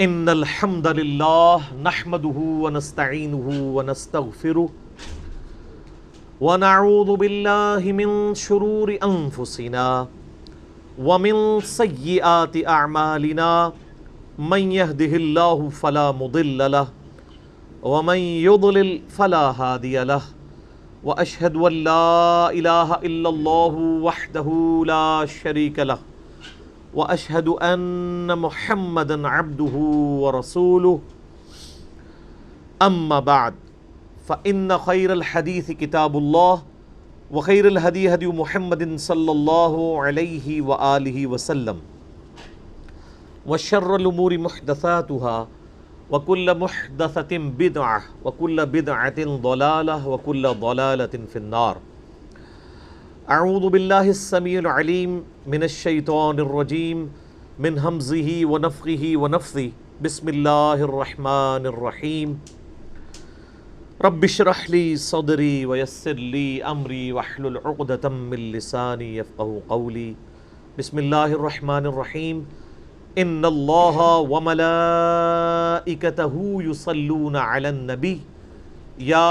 ان الحمد للہ نحمده ونستعینه ونستغفره ونعوذ باللہ من شرور انفسنا ومن سیئات اعمالنا من يهده اللہ فلا مضل له ومن يضلل فلا هادی له واشهد ان لا الہ الا اللہ وحدہ لا شریک له واشهد ان محمدا عبده ورسوله اما بعد فان خیر الحدیث کتاب اللہ وخیر الہدی ہدی محمد صلی اللہ علیہ وآلہ وسلم وشر الامور محدثاتها وكل محدثة بدعة وكل بدعة ضلالة وكل ضلالة في النار. اعوذ باللہ السمیع العلیم من الشیطان الرجیم من ہمزہ ونفخہ ونفثہ بسم اللہ الرحمن الرحیم. رب اشرح لی صدری ویسر لی امری واحلل عقدۃ من لسانی یفقہوا قولی. بسم اللہ الرحمن الرحیم. ان اللہ وملائکتہ یصلون علی النبی یا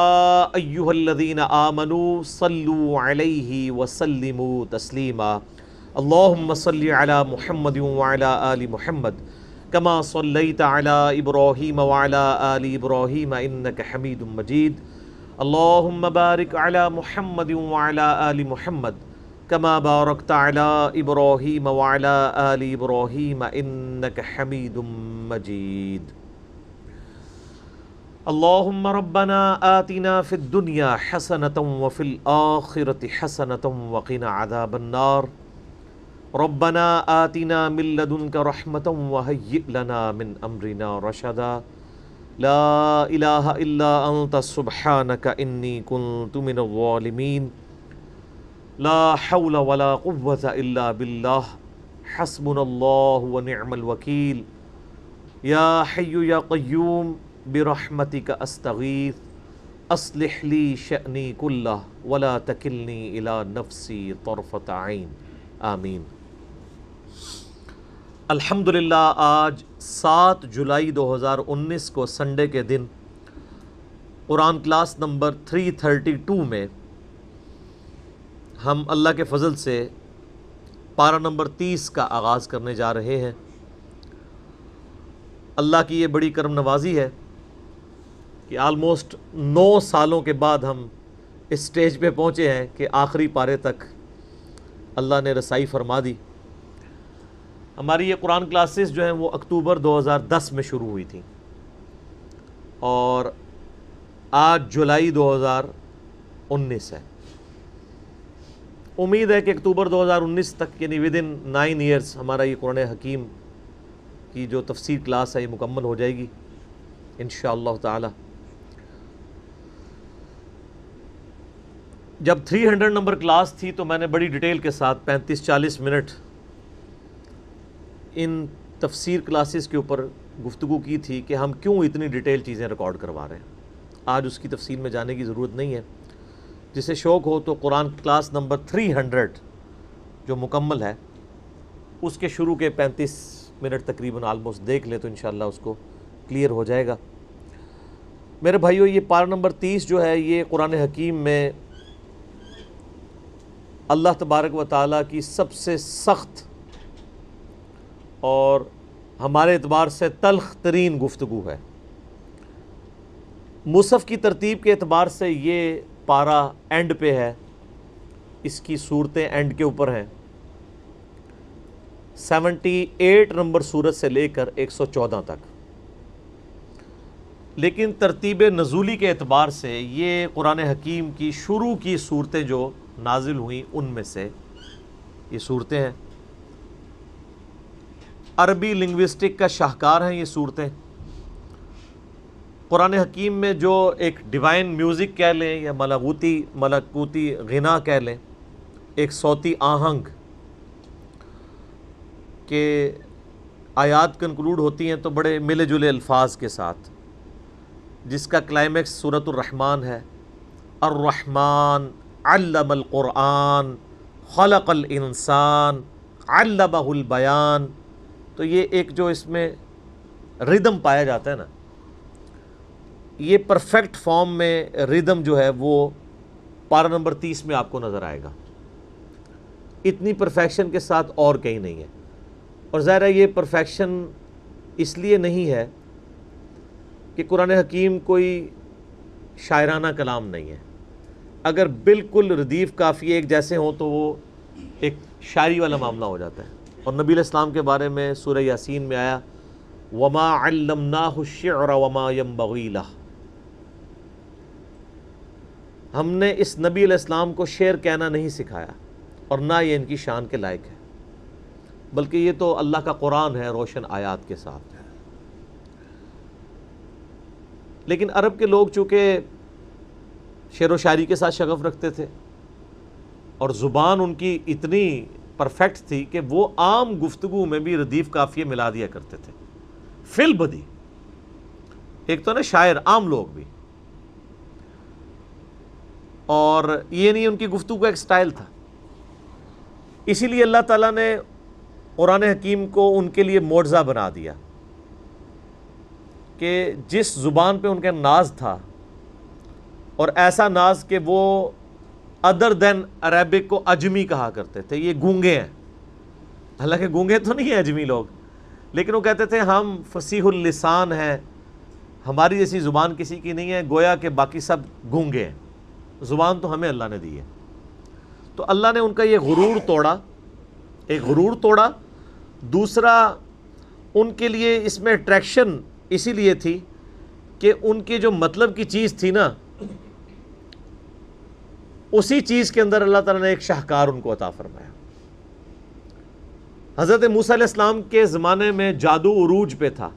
ایہا الذین آمنوا صلوا علیہ وسلموا تسلیما. اللہم صلی علی محمد وعلی آل محمد کما صلیت علی ابراہیم وعلی آل ابراہیم انک حمید مجید. اللہم بارک علی محمد وعلی آل محمد کما بارکت علی ابراہیم وعلی آل ابراہیم انک حمید مجید. اللہم ربنا آتنا فی الدنیا حسنة وفی الآخرة حسنة وقنا عذاب النار. ربنا آتنا من لدنک رحمة وہیئ لنا من امرنا رشدا. لا الہ الا انت سبحانک انی کنت من الظالمین. لا حول ولا قوة الا باللہ حسبنا اللہ ونعم الوکیل. یا حی یا قیوم برحمتک استغیث اصلح لی شأنی کلہ ولا تکلنی الی نفسی طرفۃ عین. آمین. الحمدللہ آج 7 جولائی 2019 کو سنڈے کے دن قرآن کلاس نمبر 332 میں ہم اللہ کے فضل سے پارہ نمبر 30 کا آغاز کرنے جا رہے ہیں. اللہ کی یہ بڑی کرم نوازی ہے کہ آلموسٹ 9 سالوں کے بعد ہم اس سٹیج پہ پہنچے ہیں کہ آخری پارے تک اللہ نے رسائی فرما دی. ہماری یہ قرآن کلاسز جو ہیں وہ اکتوبر 2010 میں شروع ہوئی تھیں اور آج جولائی 2019 ہے. امید ہے کہ اکتوبر 2019 تک یعنی ود ان 9 ایئرس ہمارا یہ قرآن حکیم کی جو تفسیر کلاس ہے یہ مکمل ہو جائے گی انشاءاللہ تعالی. جب 300 نمبر کلاس تھی تو میں نے بڑی ڈیٹیل کے ساتھ 35-40 منٹ ان تفسیر کلاسز کے اوپر گفتگو کی تھی کہ ہم کیوں اتنی ڈیٹیل چیزیں ریکارڈ کروا رہے ہیں. آج اس کی تفصیل میں جانے کی ضرورت نہیں ہے. جسے شوق ہو تو قرآن کلاس نمبر 300 جو مکمل ہے اس کے شروع کے 35 منٹ تقریباً آلموسٹ دیکھ لے تو انشاءاللہ اس کو کلیئر ہو جائے گا. میرے بھائیو یہ پارہ نمبر 30 جو ہے یہ قرآن حکیم میں اللہ تبارک و تعالیٰ کی سب سے سخت اور ہمارے اعتبار سے تلخ ترین گفتگو ہے. مصحف کی ترتیب کے اعتبار سے یہ پارہ اینڈ پہ ہے، اس کی صورتیں اینڈ کے اوپر ہیں. 78 نمبر صورت سے لے کر 114 تک. لیکن ترتیب نزولی کے اعتبار سے یہ قرآن حکیم کی شروع کی صورتیں جو نازل ہوئیں ان میں سے یہ صورتیں ہیں. عربی لنگوسٹک کا شاہکار ہیں یہ صورتیں. قرآن حکیم میں جو ایک ڈیوائن میوزک کہہ لیں یا ملکوتی غنا کہہ لیں، ایک صوتی آہنگ کہ آیات کنکلوڈ ہوتی ہیں تو بڑے ملے جلے الفاظ کے ساتھ، جس کا کلائمیکس سورۃ الرحمن ہے. الرحمن علم القرآن خلق الانسان علمہ البیان. تو یہ ایک جو اس میں ردم پایا جاتا ہے نا، یہ پرفیکٹ فارم میں ردم جو ہے وہ پارہ نمبر 30 میں آپ کو نظر آئے گا. اتنی پرفیکشن کے ساتھ اور کہیں نہیں ہے. اور ظاہر ہے یہ پرفیکشن اس لیے نہیں ہے کہ قرآن حکیم کوئی شاعرانہ کلام نہیں ہے. اگر بالکل ردیف قافیے ایک جیسے ہوں تو وہ ایک شاعری والا معاملہ ہو جاتا ہے. اور نبی علیہ السلام کے بارے میں سورہ یاسین میں آیا وَمَا عَلَّمْنَاهُ الشِّعْرَ وَمَا يَنبَغِي لَهُ، ہم نے اس نبی علیہ السلام کو شعر کہنا نہیں سکھایا اور نہ یہ ان کی شان کے لائق ہے، بلکہ یہ تو اللہ کا قرآن ہے روشن آیات کے ساتھ. لیکن عرب کے لوگ چونکہ شعر و شاعری کے ساتھ شغف رکھتے تھے اور زبان ان کی اتنی پرفیکٹ تھی کہ وہ عام گفتگو میں بھی ردیف قافیے ملا دیا کرتے تھے فی البدی. ایک تو نا شاعر عام لوگ بھی، اور یہ نہیں ان کی گفتگو کا ایک سٹائل تھا. اسی لیے اللہ تعالیٰ نے قرآن حکیم کو ان کے لیے معجزہ بنا دیا کہ جس زبان پہ ان کا ناز تھا، اور ایسا ناز کہ وہ ادر دین عربک کو اجمی کہا کرتے تھے. یہ گونگے ہیں، حالانکہ گونگے تو نہیں ہیں اجمی لوگ، لیکن وہ کہتے تھے ہم فصیح اللسان ہیں، ہماری جیسی زبان کسی کی نہیں ہے، گویا کہ باقی سب گونگے ہیں، زبان تو ہمیں اللہ نے دی ہے. تو اللہ نے ان کا یہ غرور توڑا، ایک غرور توڑا. دوسرا ان کے لیے اس میں اٹریکشن اسی لیے تھی کہ ان کی جو مطلب کی چیز تھی نا، اسی چیز کے اندر اللہ تعالیٰ نے ایک شاہکار ان کو عطا فرمایا. حضرت موسیٰ علیہ السلام کے زمانے میں جادو عروج پہ تھا،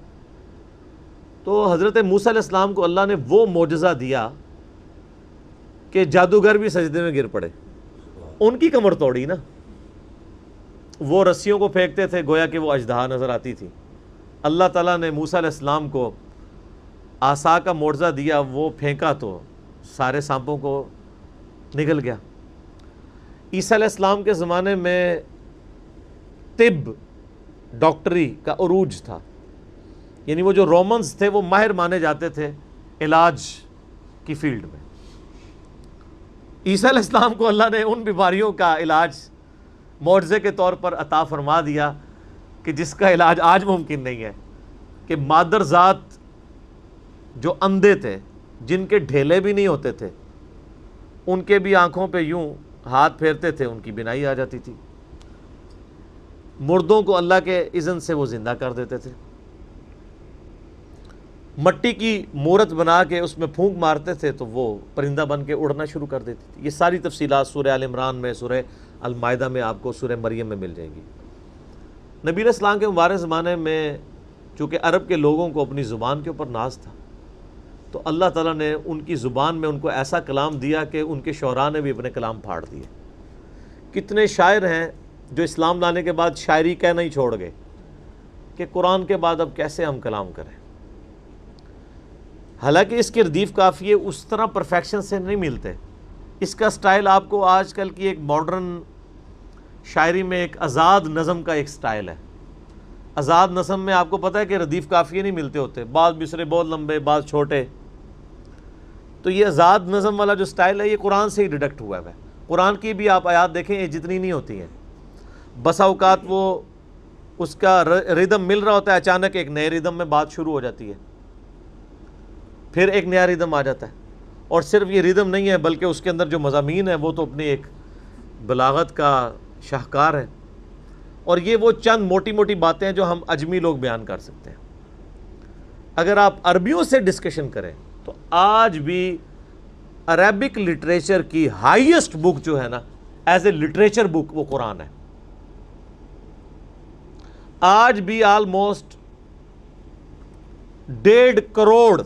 تو حضرت موسیٰ علیہ السلام کو اللہ نے وہ معجزہ دیا کہ جادوگر بھی سجدے میں گر پڑے. ان کی کمر توڑی نا، وہ رسیوں کو پھینکتے تھے گویا کہ وہ اژدہا نظر آتی تھی. اللہ تعالیٰ نے موسیٰ علیہ السلام کو عصا کا معجزہ دیا، وہ پھینکا تو سارے سانپوں کو نگل گیا. عیسیٰ علیہ السلام کے زمانے میں طب ڈاکٹری کا عروج تھا، یعنی وہ جو رومنز تھے وہ ماہر مانے جاتے تھے علاج کی فیلڈ میں. عیسیٰ علیہ السلام کو اللہ نے ان بیماریوں کا علاج معجزے کے طور پر عطا فرما دیا کہ جس کا علاج آج ممکن نہیں ہے. کہ مادر ذات جو اندھے تھے، جن کے ڈھیلے بھی نہیں ہوتے تھے، ان کے بھی آنکھوں پہ یوں ہاتھ پھیرتے تھے ان کی بینائی آ جاتی تھی. مردوں کو اللہ کے اذن سے وہ زندہ کر دیتے تھے. مٹی کی مورت بنا کے اس میں پھونک مارتے تھے تو وہ پرندہ بن کے اڑنا شروع کر دیتی تھی. یہ ساری تفصیلات سورہ آل عمران میں، سورہ المائدہ میں، آپ کو سورہ مریم میں مل جائیں گی. نبی علیہ السلام کے مبارک زمانے میں چونکہ عرب کے لوگوں کو اپنی زبان کے اوپر ناز تھا، تو اللہ تعالیٰ نے ان کی زبان میں ان کو ایسا کلام دیا کہ ان کے شعراء نے بھی اپنے کلام پھاڑ دیے. کتنے شاعر ہیں جو اسلام لانے کے بعد شاعری کہنا ہی چھوڑ گئے کہ قرآن کے بعد اب کیسے ہم کلام کریں. حالانکہ اس کے ردیف قافیے اس طرح پرفیکشن سے نہیں ملتے. اس کا سٹائل آپ کو آج کل کی ایک ماڈرن شاعری میں ایک آزاد نظم کا ایک سٹائل ہے. آزاد نظم میں آپ کو پتہ ہے کہ ردیف قافیے نہیں ملتے ہوتے، بعض مصرے بہت لمبے، بعض چھوٹے. تو یہ آزاد نظم والا جو سٹائل ہے یہ قرآن سے ہی ڈیڈکٹ ہوا ہے. قرآن کی بھی آپ آیات دیکھیں، یہ جتنی نہیں ہوتی ہیں. بسا اوقات وہ اس کا ردم مل رہا ہوتا ہے، اچانک ایک نئے ردم میں بات شروع ہو جاتی ہے، پھر ایک نیا ردم آ جاتا ہے. اور صرف یہ ردم نہیں ہے بلکہ اس کے اندر جو مضامین ہیں وہ تو اپنی ایک بلاغت کا شاہکار ہے. اور یہ وہ چند موٹی موٹی باتیں ہیں جو ہم اجمی لوگ بیان کر سکتے ہیں. اگر آپ عربیوں سے ڈسکشن کریں تو آج بھی عربک لٹریچر کی ہائیسٹ بک جو ہے نا ایز اے لٹریچر بک وہ قرآن ہے. آج بھی almost 1.5 crore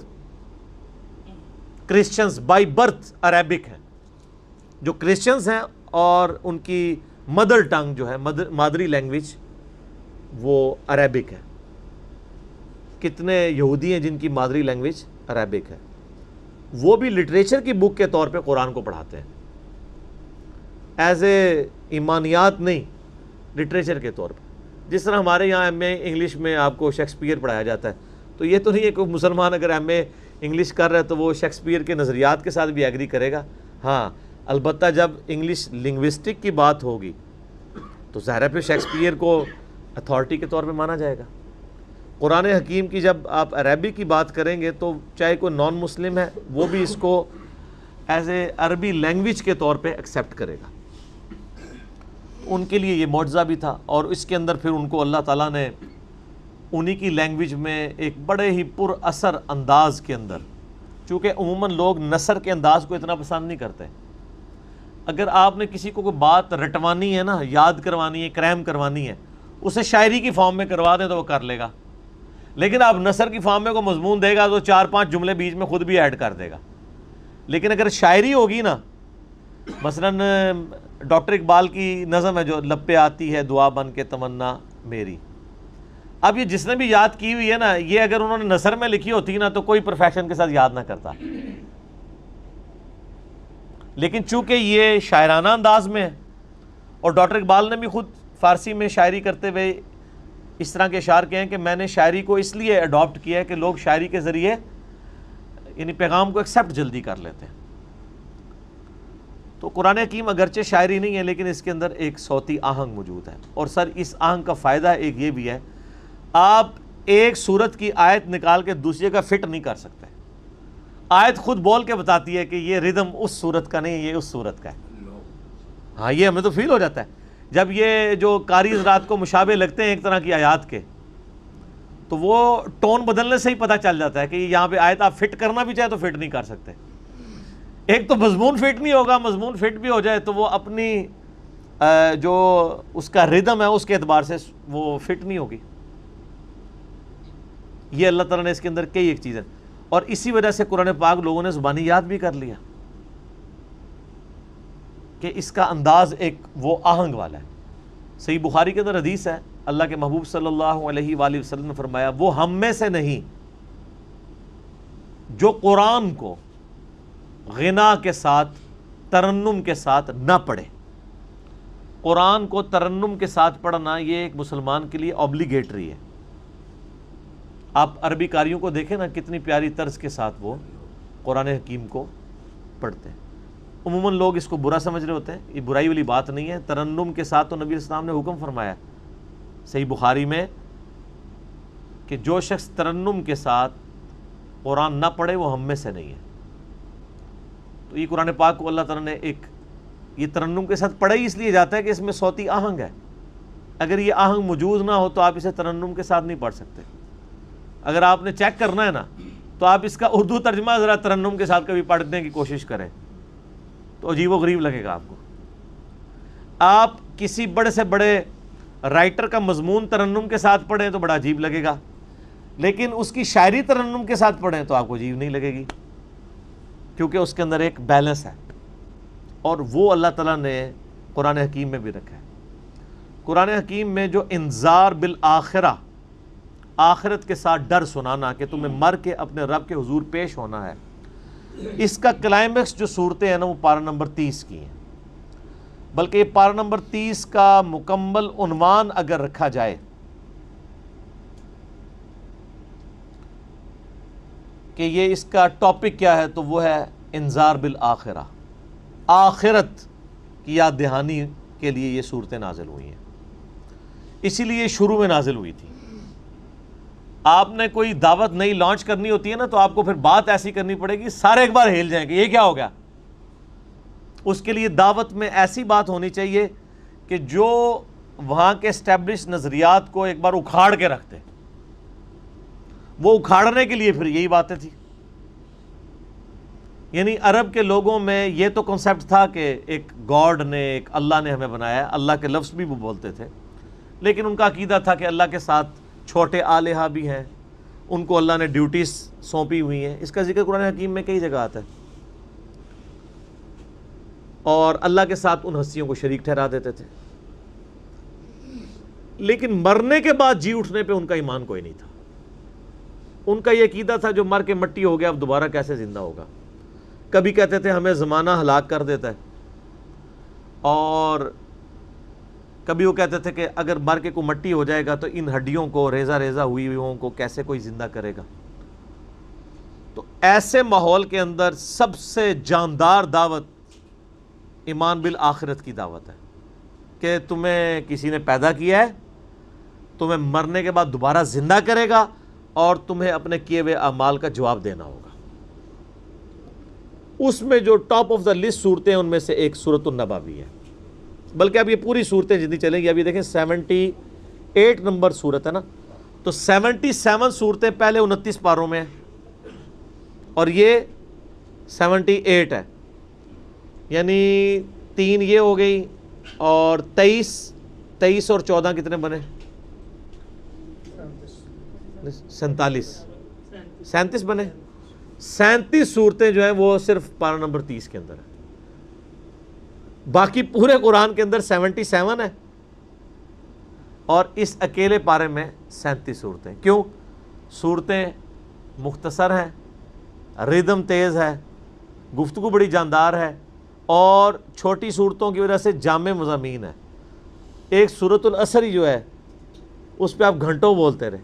Christians by birth Arabic ہیں. جو کرسچنز ہیں اور ان کی مدر ٹنگ جو ہے، مادری لینگویج وہ عربک ہے. کتنے یہودی ہیں جن کی مادری لینگویج عربک ہے، وہ بھی لٹریچر کی بک کے طور پہ قرآن کو پڑھاتے ہیں، ایز اے ایمانیات نہیں، لٹریچر کے طور پہ. جس طرح ہمارے یہاں ایم اے انگلش میں آپ کو شیکسپیئر پڑھایا جاتا ہے، تو یہ تو نہیں ہے کہ مسلمان اگر ایم اے انگلش کر رہا ہے تو وہ شیکسپیئر کے نظریات کے ساتھ بھی ایگری کرے گا. ہاں البتہ جب انگلش لنگوسٹک کی بات ہوگی تو ظاہر ہے پھر شیکسپیئر کو اتھارٹی کے طور پہ مانا جائے گا. قرآن حکیم کی جب آپ عربی کی بات کریں گے تو چاہے کوئی نان مسلم ہے وہ بھی اس کو ایز اے عربی لینگویج کے طور پہ ایکسیپٹ کرے گا. ان کے لیے یہ معجزہ بھی تھا، اور اس کے اندر پھر ان کو اللہ تعالیٰ نے انہی کی لینگویج میں ایک بڑے ہی پر اثر انداز کے اندر، چونکہ عموماً لوگ نثر کے انداز کو اتنا پسند نہیں کرتے. اگر آپ نے کسی کو کوئی بات رٹوانی ہے نا، یاد کروانی ہے، کریم کروانی ہے، اسے شاعری کی فارم میں کروا دیں تو وہ کر لے گا. لیکن آپ نثر کی فارم میں کو مضمون دے گا تو 4-5 جملے بیچ میں خود بھی ایڈ کر دے گا. لیکن اگر شاعری ہوگی نا، مثلاً ڈاکٹر اقبال کی نظم ہے جو لب پہ آتی ہے دعا بن کے تمنا میری، اب یہ جس نے بھی یاد کی ہوئی ہے نا، یہ اگر انہوں نے نثر میں لکھی ہوتی نا تو کوئی پروفیشن کے ساتھ یاد نہ کرتا. لیکن چونکہ یہ شاعرانہ انداز میں ہے، اور ڈاکٹر اقبال نے بھی خود فارسی میں شاعری کرتے ہوئے اس طرح کے اشعار کہے ہیں کہ میں نے شاعری کو اس لیے اڈاپٹ کیا ہے کہ لوگ شاعری کے ذریعے یعنی پیغام کو ایکسیپٹ جلدی کر لیتے ہیں. تو قرآن حکیم اگرچہ شاعری نہیں ہے لیکن اس کے اندر ایک صوتی آہنگ موجود ہے. اور سر اس آہنگ کا فائدہ ایک یہ بھی ہے، آپ ایک سورت کی آیت نکال کے دوسرے کا فٹ نہیں کر سکتے. آیت خود بول کے بتاتی ہے کہ یہ ردم اس سورت کا نہیں، یہ اس سورت کا ہے. ہاں یہ ہمیں تو فیل ہو جاتا ہے جب یہ جو قاری حضرات کو مشابہ لگتے ہیں ایک طرح کی آیات کے، تو وہ ٹون بدلنے سے ہی پتہ چل جاتا ہے کہ یہاں پہ آیت آپ فٹ کرنا بھی چاہے تو فٹ نہیں کر سکتے. ایک تو مضمون فٹ نہیں ہوگا، مضمون فٹ بھی ہو جائے تو وہ اپنی جو اس کا ردم ہے اس کے اعتبار سے وہ فٹ نہیں ہوگی. یہ اللہ تعالیٰ نے اس کے اندر کئی ایک چیز ہے، اور اسی وجہ سے قرآن پاک لوگوں نے زبانی یاد بھی کر لیا کہ اس کا انداز ایک وہ آہنگ والا ہے. صحیح بخاری کے اندر حدیث ہے، اللہ کے محبوب صلی اللہ علیہ وآلہ وسلم نے فرمایا، وہ ہم میں سے نہیں جو قرآن کو غنا کے ساتھ ترنم کے ساتھ نہ پڑھے. قرآن کو ترنم کے ساتھ پڑھنا یہ ایک مسلمان کے لیے اوبلیگیٹری ہے. آپ عربی قاریوں کو دیکھیں نا کتنی پیاری طرز کے ساتھ وہ قرآن حکیم کو پڑھتے ہیں. عموماً لوگ اس کو برا سمجھ رہے ہوتے ہیں، یہ برائی والی بات نہیں ہے. ترنم کے ساتھ تو نبی اسلام نے حکم فرمایا صحیح بخاری میں کہ جو شخص ترنم کے ساتھ قرآن نہ پڑھے وہ ہم میں سے نہیں ہے. تو یہ قرآن پاک کو اللہ تعالیٰ نے ایک یہ ترنم کے ساتھ پڑھا ہی اس لیے جاتا ہے کہ اس میں صوتی آہنگ ہے. اگر یہ آہنگ موجود نہ ہو تو آپ اسے ترنم کے ساتھ نہیں پڑھ سکتے. اگر آپ نے چیک کرنا ہے نا تو آپ اس کا اردو ترجمہ ذرا ترنم کے ساتھ کبھی پڑھنے کی کوشش کریں تو عجیب و غریب لگے گا آپ کو. آپ کسی بڑے سے بڑے رائٹر کا مضمون ترنم کے ساتھ پڑھیں تو بڑا عجیب لگے گا، لیکن اس کی شاعری ترنم کے ساتھ پڑھیں تو آپ کو عجیب نہیں لگے گی، کیونکہ اس کے اندر ایک بیلنس ہے. اور وہ اللہ تعالیٰ نے قرآن حکیم میں بھی رکھا ہے. قرآن حکیم میں جو انذار بالآخرہ، آخرت کے ساتھ ڈر سنانا کہ تمہیں مر کے اپنے رب کے حضور پیش ہونا ہے، اس کا کلائمیکس جو صورتیں ہیں نا وہ پارہ نمبر 30 کی ہیں. بلکہ یہ پارہ نمبر 30 کا مکمل عنوان اگر رکھا جائے کہ یہ اس کا ٹاپک کیا ہے تو وہ ہے انذار بالآخرہ. آخرت کی یاد دہانی کے لیے یہ صورتیں نازل ہوئی ہیں، اسی لیے شروع میں نازل ہوئی تھی. آپ نے کوئی دعوت نئی لانچ کرنی ہوتی ہے نا تو آپ کو پھر بات ایسی کرنی پڑے گی سارے ایک بار ہل جائیں گے یہ کیا ہو گیا. اس کے لیے دعوت میں ایسی بات ہونی چاہیے کہ جو وہاں کے اسٹیبلش نظریات کو ایک بار اکھاڑ کے رکھتے. وہ اکھاڑنے کے لیے پھر یہی باتیں تھی. یعنی عرب کے لوگوں میں یہ تو کنسیپٹ تھا کہ ایک گاڈ نے، ایک اللہ نے ہمیں بنایا. اللہ کے لفظ بھی وہ بولتے تھے، لیکن ان کا عقیدہ تھا کہ اللہ کے ساتھ چھوٹے آلہہ بھی ہیں، ان کو اللہ نے ڈیوٹیز سونپی ہوئی ہیں. اس کا ذکر قرآن حکیم میں کئی جگہ آتا ہے. اور اللہ کے ساتھ ان ہستیوں کو شریک ٹھہرا دیتے تھے. لیکن مرنے کے بعد جی اٹھنے پہ ان کا ایمان کوئی نہیں تھا. ان کا یہ عقیدہ تھا جو مر کے مٹی ہو گیا اب دوبارہ کیسے زندہ ہوگا. کبھی کہتے تھے ہمیں زمانہ ہلاک کر دیتا ہے، اور کبھی وہ کہتے تھے کہ اگر مر کے کوئی مٹی ہو جائے گا تو ان ہڈیوں کو ریزہ ریزہ ہوئی ہوئیوں کو کیسے کوئی زندہ کرے گا. تو ایسے ماحول کے اندر سب سے جاندار دعوت ایمان بالآخرت کی دعوت ہے کہ تمہیں کسی نے پیدا کیا ہے, تمہیں مرنے کے بعد دوبارہ زندہ کرے گا اور تمہیں اپنے کیے ہوئے اعمال کا جواب دینا ہوگا. اس میں جو ٹاپ آف دا لسٹ صورتیں ہیں ان میں سے ایک سورۃ النبا بھی ہے, بلکہ اب یہ پوری صورتیں جتنی چلیں گی, ابھی دیکھیں 78 نمبر صورت ہے نا, تو 77 صورتیں پہلے 29 پاروں میں ہیں اور یہ 78 ہے, یعنی 3 یہ ہو گئی اور 23 اور 14 کتنے بنے, 37 بنے. 37 صورتیں جو ہیں وہ صرف پارہ نمبر 30 کے اندر ہے, باقی پورے قرآن کے اندر 77 ہے اور اس اکیلے پارے میں 37 صورتیں. کیوں؟ صورتیں مختصر ہیں, ردم تیز ہے, گفتگو بڑی جاندار ہے اور چھوٹی صورتوں کی وجہ سے جامع مضامین ہے. ایک سورۃ العصر ہی جو ہے اس پہ آپ گھنٹوں بولتے رہے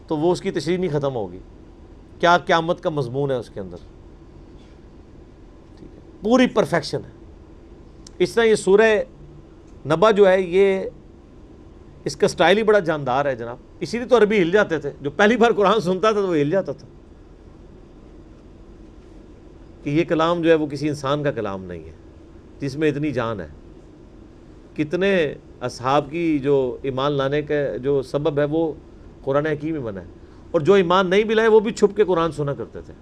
تو وہ اس کی تشریح نہیں ختم ہوگی. کیا قیامت کا مضمون ہے اس کے اندر, پوری پرفیکشن ہے. اس طرح یہ سورہ نبا جو ہے یہ اس کا سٹائل ہی بڑا جاندار ہے جناب, اسی لیے تو عربی ہل جاتے تھے. جو پہلی بار قرآن سنتا تھا تو وہ ہل جاتا تھا کہ یہ کلام جو ہے وہ کسی انسان کا کلام نہیں ہے جس میں اتنی جان ہے. کتنے اصحاب کی جو ایمان لانے کا جو سبب ہے وہ قرآن حکیم میں بنا ہے, اور جو ایمان نہیں بھی لائے وہ بھی چھپ کے قرآن سنا کرتے تھے.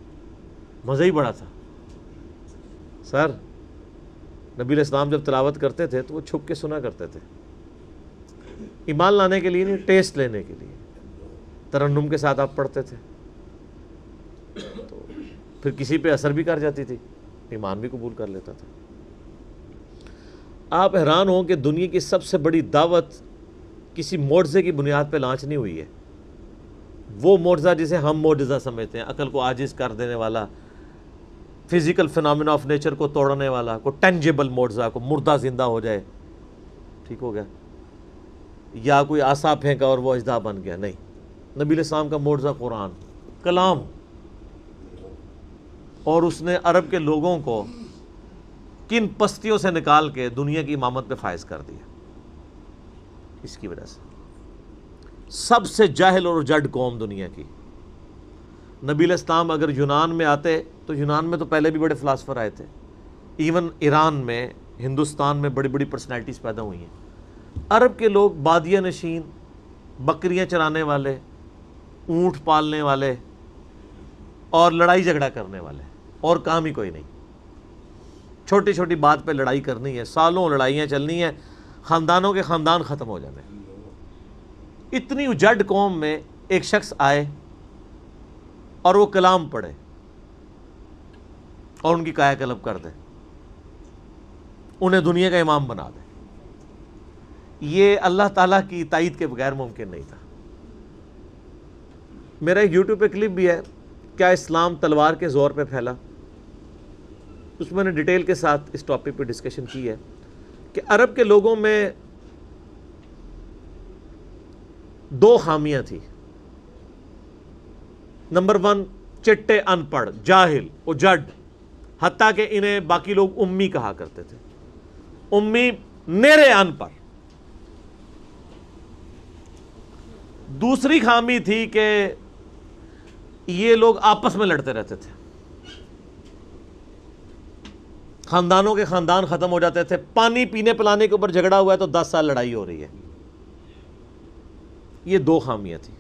مزہ ہی بڑا تھا سر. نبی علیہ السلام جب تلاوت کرتے تھے تو وہ چھپ کے سنا کرتے تھے, ایمان لانے کے لیے نہیں, ٹیسٹ لینے کے لیے. ترنم کے ساتھ آپ پڑھتے تھے تو پھر کسی پہ اثر بھی کر جاتی تھی, ایمان بھی قبول کر لیتا تھا. آپ حیران ہوں کہ دنیا کی سب سے بڑی دعوت کسی معجزے کی بنیاد پہ لانچ نہیں ہوئی ہے. وہ معجزہ جسے ہم معجزہ سمجھتے ہیں, عقل کو عاجز کر دینے والا, فزیکل فینومینا آف نیچر کو توڑنے والا, کو ٹینجیبل معجزہ, کو مردہ زندہ ہو جائے, ٹھیک ہو گیا, یا کوئی عصا پھینکا اور وہ اژدہا بن گیا, نہیں. نبی علیہ السلام کا معجزہ قرآن کلام, اور اس نے عرب کے لوگوں کو کن پستیوں سے نکال کے دنیا کی امامت پہ فائز کر دیا. اس کی وجہ سے سب سے جاہل اور جڈ قوم دنیا کی. نبی علیہ السلام اگر یونان میں آتے تو یونان میں تو پہلے بھی بڑے فلاسفر آئے تھے, ایون ایران میں, ہندوستان میں بڑی بڑی پرسنالٹیز پیدا ہوئی ہیں. عرب کے لوگ بادیہ نشین, بکریاں چرانے والے, اونٹ پالنے والے اور لڑائی جھگڑا کرنے والے, اور کام ہی کوئی نہیں. چھوٹی چھوٹی بات پہ لڑائی کرنی ہے, سالوں لڑائیاں چلنی ہیں, خاندانوں کے خاندان ختم ہو جانے. اتنی اجڑ قوم میں ایک شخص آئے اور وہ کلام پڑھے اور ان کی کایا کلب کر دے, انہیں دنیا کا امام بنا دے. یہ اللہ تعالیٰ کی تائید کے بغیر ممکن نہیں تھا. میرا ایک یوٹیوب پہ کلپ بھی ہے, کیا اسلام تلوار کے زور پہ پھیلا. اس میں نے ڈیٹیل کے ساتھ اس ٹاپک پہ ڈسکشن کی ہے کہ عرب کے لوگوں میں 2 خامیاں تھیں. نمبر 1, چٹے, ان پڑھ, جاہل, اجڈ, حتیٰ کہ انہیں باقی لوگ امی کہا کرتے تھے. امی نیرے ان پڑھ. دوسری خامی تھی کہ یہ لوگ آپس میں لڑتے رہتے تھے, خاندانوں کے خاندان ختم ہو جاتے تھے. پانی پینے پلانے کے اوپر جھگڑا ہوا ہے تو 10 سال لڑائی ہو رہی ہے. یہ 2 خامیاں تھیں.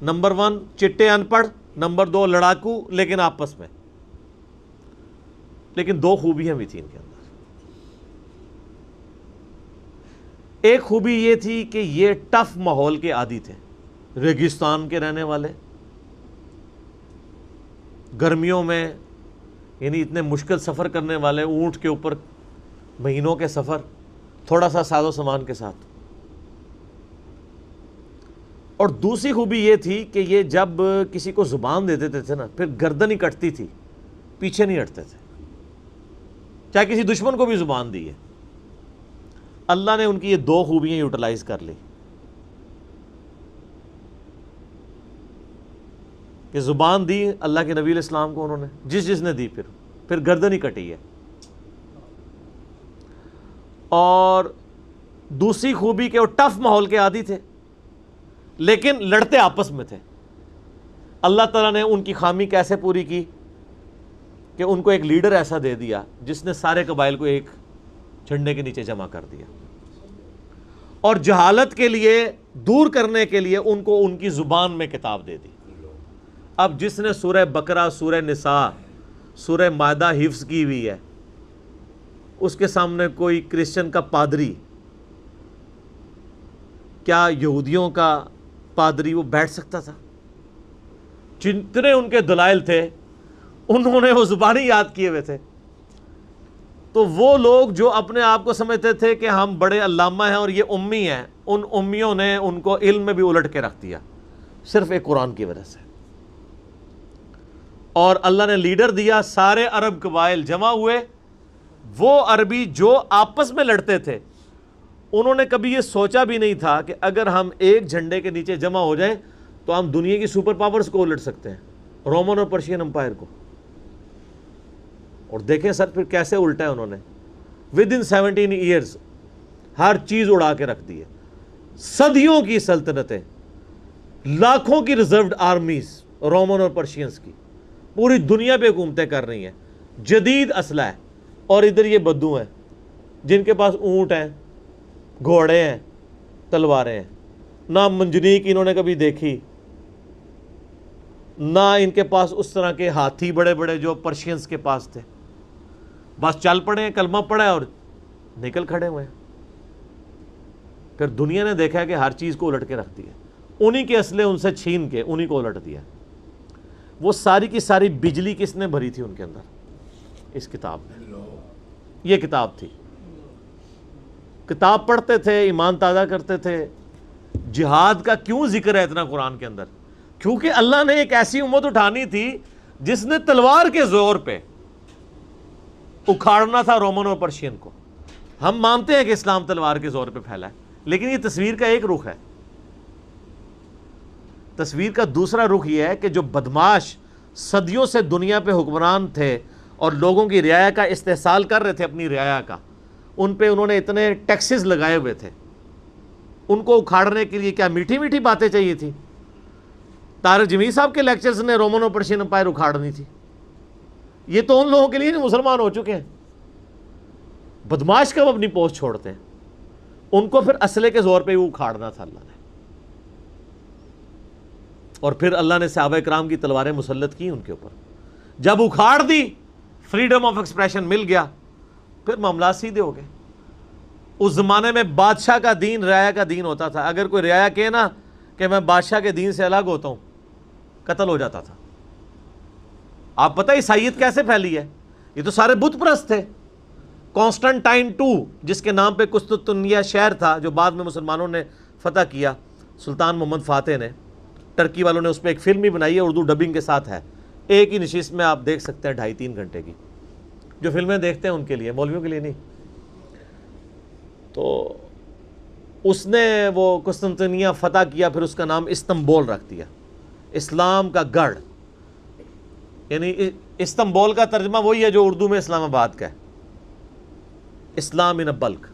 نمبر 1 چٹے ان پڑھ, نمبر 2 لڑاکو لیکن آپس میں. لیکن 2 خوبیاں بھی تھیں ان کے اندر. ایک خوبی یہ تھی کہ یہ ٹف ماحول کے عادی تھے, ریگستان کے رہنے والے, گرمیوں میں یعنی اتنے مشکل سفر کرنے والے, اونٹ کے اوپر مہینوں کے سفر, تھوڑا سا ساز و سامان کے ساتھ. اور دوسری خوبی یہ تھی کہ یہ جب کسی کو زبان دے دیتے تھے نا, پھر گردن ہی کٹتی تھی, پیچھے نہیں ہٹتے تھے. چاہے کسی دشمن کو بھی زبان دی ہے، اللہ نے ان کی یہ دو خوبیاں یوٹیلائز کر لی کہ زبان دی اللہ کے نبی علیہ السلام کو، انہوں نے جس نے دی پھر گردن ہی کٹی ہے. اور دوسری خوبی کہ وہ ٹف ماحول کے عادی تھے لیکن لڑتے آپس میں تھے. اللہ تعالیٰ نے ان کی خامی کیسے پوری کی کہ ان کو ایک لیڈر ایسا دے دیا جس نے سارے قبائل کو ایک جھنڈے کے نیچے جمع کر دیا، اور جہالت کے لیے دور کرنے کے لیے ان کو ان کی زبان میں کتاب دے دی. اب جس نے سورہ بقرہ، سورہ نساء، سورہ مائدہ حفظ کی ہوئی ہے، اس کے سامنے کوئی کرسچن کا پادری، کیا یہودیوں کا پادری وہ بیٹھ سکتا تھا؟ جتنے ان کے دلائل تھے انہوں نے وہ زبانی یاد کیے ہوئے تھے. تو وہ لوگ جو اپنے آپ کو سمجھتے تھے کہ ہم بڑے علامہ ہیں اور یہ امی ہیں، ان امیوں نے ان کو علم میں بھی الٹ کے رکھ دیا صرف ایک قرآن کی وجہ سے. اور اللہ نے لیڈر دیا، سارے عرب قبائل جمع ہوئے. وہ عربی جو آپس میں لڑتے تھے انہوں نے کبھی یہ سوچا بھی نہیں تھا کہ اگر ہم ایک جھنڈے کے نیچے جمع ہو جائیں تو ہم دنیا کی سپر پاورز کو الٹ سکتے ہیں، رومن اور پرشین امپائر کو. اور دیکھیں سر پھر کیسے الٹا ہے انہوں نے. ود ان 17 ایئرز ہر چیز اڑا کے رکھ دی ہے. صدیوں کی سلطنتیں، لاکھوں کی ریزروڈ آرمیز رومن اور پرشینز کی پوری دنیا پہ حکومتیں کر رہی ہیں، جدید اسلحہ ہے. اور ادھر یہ بدو ہیں جن کے پاس اونٹ ہیں، گھوڑے ہیں، تلواریں ہیں. نہ منجنیق انہوں نے کبھی دیکھی، نہ ان کے پاس اس طرح کے ہاتھی بڑے بڑے جو پرشینز کے پاس تھے. بس چل پڑے ہیں، کلمہ پڑھا ہے اور نکل کھڑے ہوئے ہیں. پھر دنیا نے دیکھا ہے کہ ہر چیز کو الٹ کے رکھ دیا، انہی کے اسلحے ان سے چھین کے انہی کو الٹ دیا. وہ ساری کی ساری بجلی کس نے بھری تھی ان کے اندر؟ اس کتاب میں. یہ کتاب تھی. کتاب پڑھتے تھے، ایمان تازہ کرتے تھے. جہاد کا کیوں ذکر ہے اتنا قرآن کے اندر؟ کیونکہ اللہ نے ایک ایسی امت اٹھانی تھی جس نے تلوار کے زور پہ اکھاڑنا تھا رومن اور پرشین کو. ہم مانتے ہیں کہ اسلام تلوار کے زور پہ پھیلا ہے، لیکن یہ تصویر کا ایک رخ ہے. تصویر کا دوسرا رخ یہ ہے کہ جو بدماش صدیوں سے دنیا پہ حکمران تھے اور لوگوں کی رعایا کا استحصال کر رہے تھے، اپنی رعایا کا، ان پہ انہوں نے اتنے ٹیکسز لگائے ہوئے تھے. ان کو اکھاڑنے کے لیے کیا میٹھی میٹھی باتیں چاہیے تھی؟ طارق جمیل صاحب کے لیکچرز نے رومن اور پرشین امپائر اکھاڑنی تھی. یہ تو ان لوگوں کے لیے نہیں مسلمان ہو چکے ہیں. بدماش کب اپنی پوسٹ چھوڑتے ہیں؟ ان کو پھر اسلحے کے زور پہ وہ اکھاڑنا تھا اللہ نے. اور پھر اللہ نے صحابہ کرام کی تلواریں مسلط کی ان کے اوپر. جب اکھاڑ دی، فریڈم آف ایکسپریشن مل گیا، پھر معاملات سیدھے ہو گئے. اس زمانے میں بادشاہ کا دین رعایا کا دین ہوتا تھا. اگر کوئی رعایا کہے نا کہ میں بادشاہ کے دین سے الگ ہوتا ہوں، قتل ہو جاتا تھا. آپ پتہ عیسائیت کیسے پھیلی ہے؟ یہ تو سارے بت پرست تھے. کانسٹنٹائن II جس کے نام پہ قسطنطنیہ شہر تھا جو بعد میں مسلمانوں نے فتح کیا، سلطان محمد فاتح نے، ٹرکی والوں نے اس پہ ایک فلم بھی بنائی ہے، اردو ڈبنگ کے ساتھ ہے. ایک ہی نشست میں آپ دیکھ سکتے ہیں 2.5-3 گھنٹے کی. جو فلمیں دیکھتے ہیں ان کے لیے، مولویوں کے لیے نہیں. تو اس نے وہ قسطنطنیہ فتح کیا، پھر اس کا نام استنبول رکھ دیا، اسلام کا گڑھ. یعنی استنبول کا ترجمہ وہی ہے جو اردو میں اسلام آباد کا ہے، اسلام ان بلک.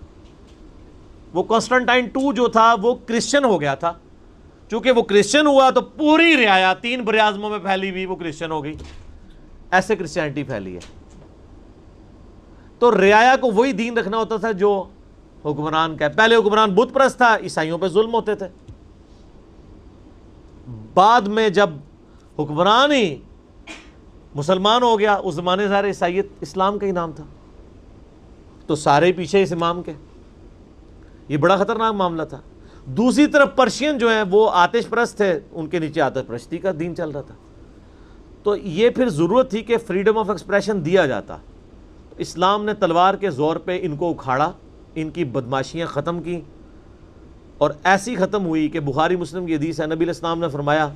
وہ کانسٹنٹائن II جو تھا وہ کرسچن ہو گیا تھا. چونکہ وہ کرسچن ہوا تو پوری رعایا 3 براعظموں میں پھیلی ہوئی وہ کرسچن ہو گئی. ایسے کرسچینٹی پھیلی ہے. تو رعایا کو وہی دین رکھنا ہوتا تھا جو حکمران کا ہے. پہلے حکمران بت پرست تھا، عیسائیوں پہ ظلم ہوتے تھے. بعد میں جب حکمران ہی مسلمان ہو گیا، اس زمانے سے سارے عیسائیت اسلام کا ہی نام تھا، تو سارے پیچھے اس امام کے. یہ بڑا خطرناک معاملہ تھا. دوسری طرف پرشین جو ہیں وہ آتش پرست تھے، ان کے نیچے آتش پرستی کا دین چل رہا تھا. تو یہ پھر ضرورت تھی کہ فریڈم آف ایکسپریشن دیا جاتا. اسلام نے تلوار کے زور پہ ان کو اکھاڑا، ان کی بدماشیاں ختم کی، اور ایسی ختم ہوئی کہ بخاری مسلم کی حدیث ہے، نبی علیہ السلام نے فرمایا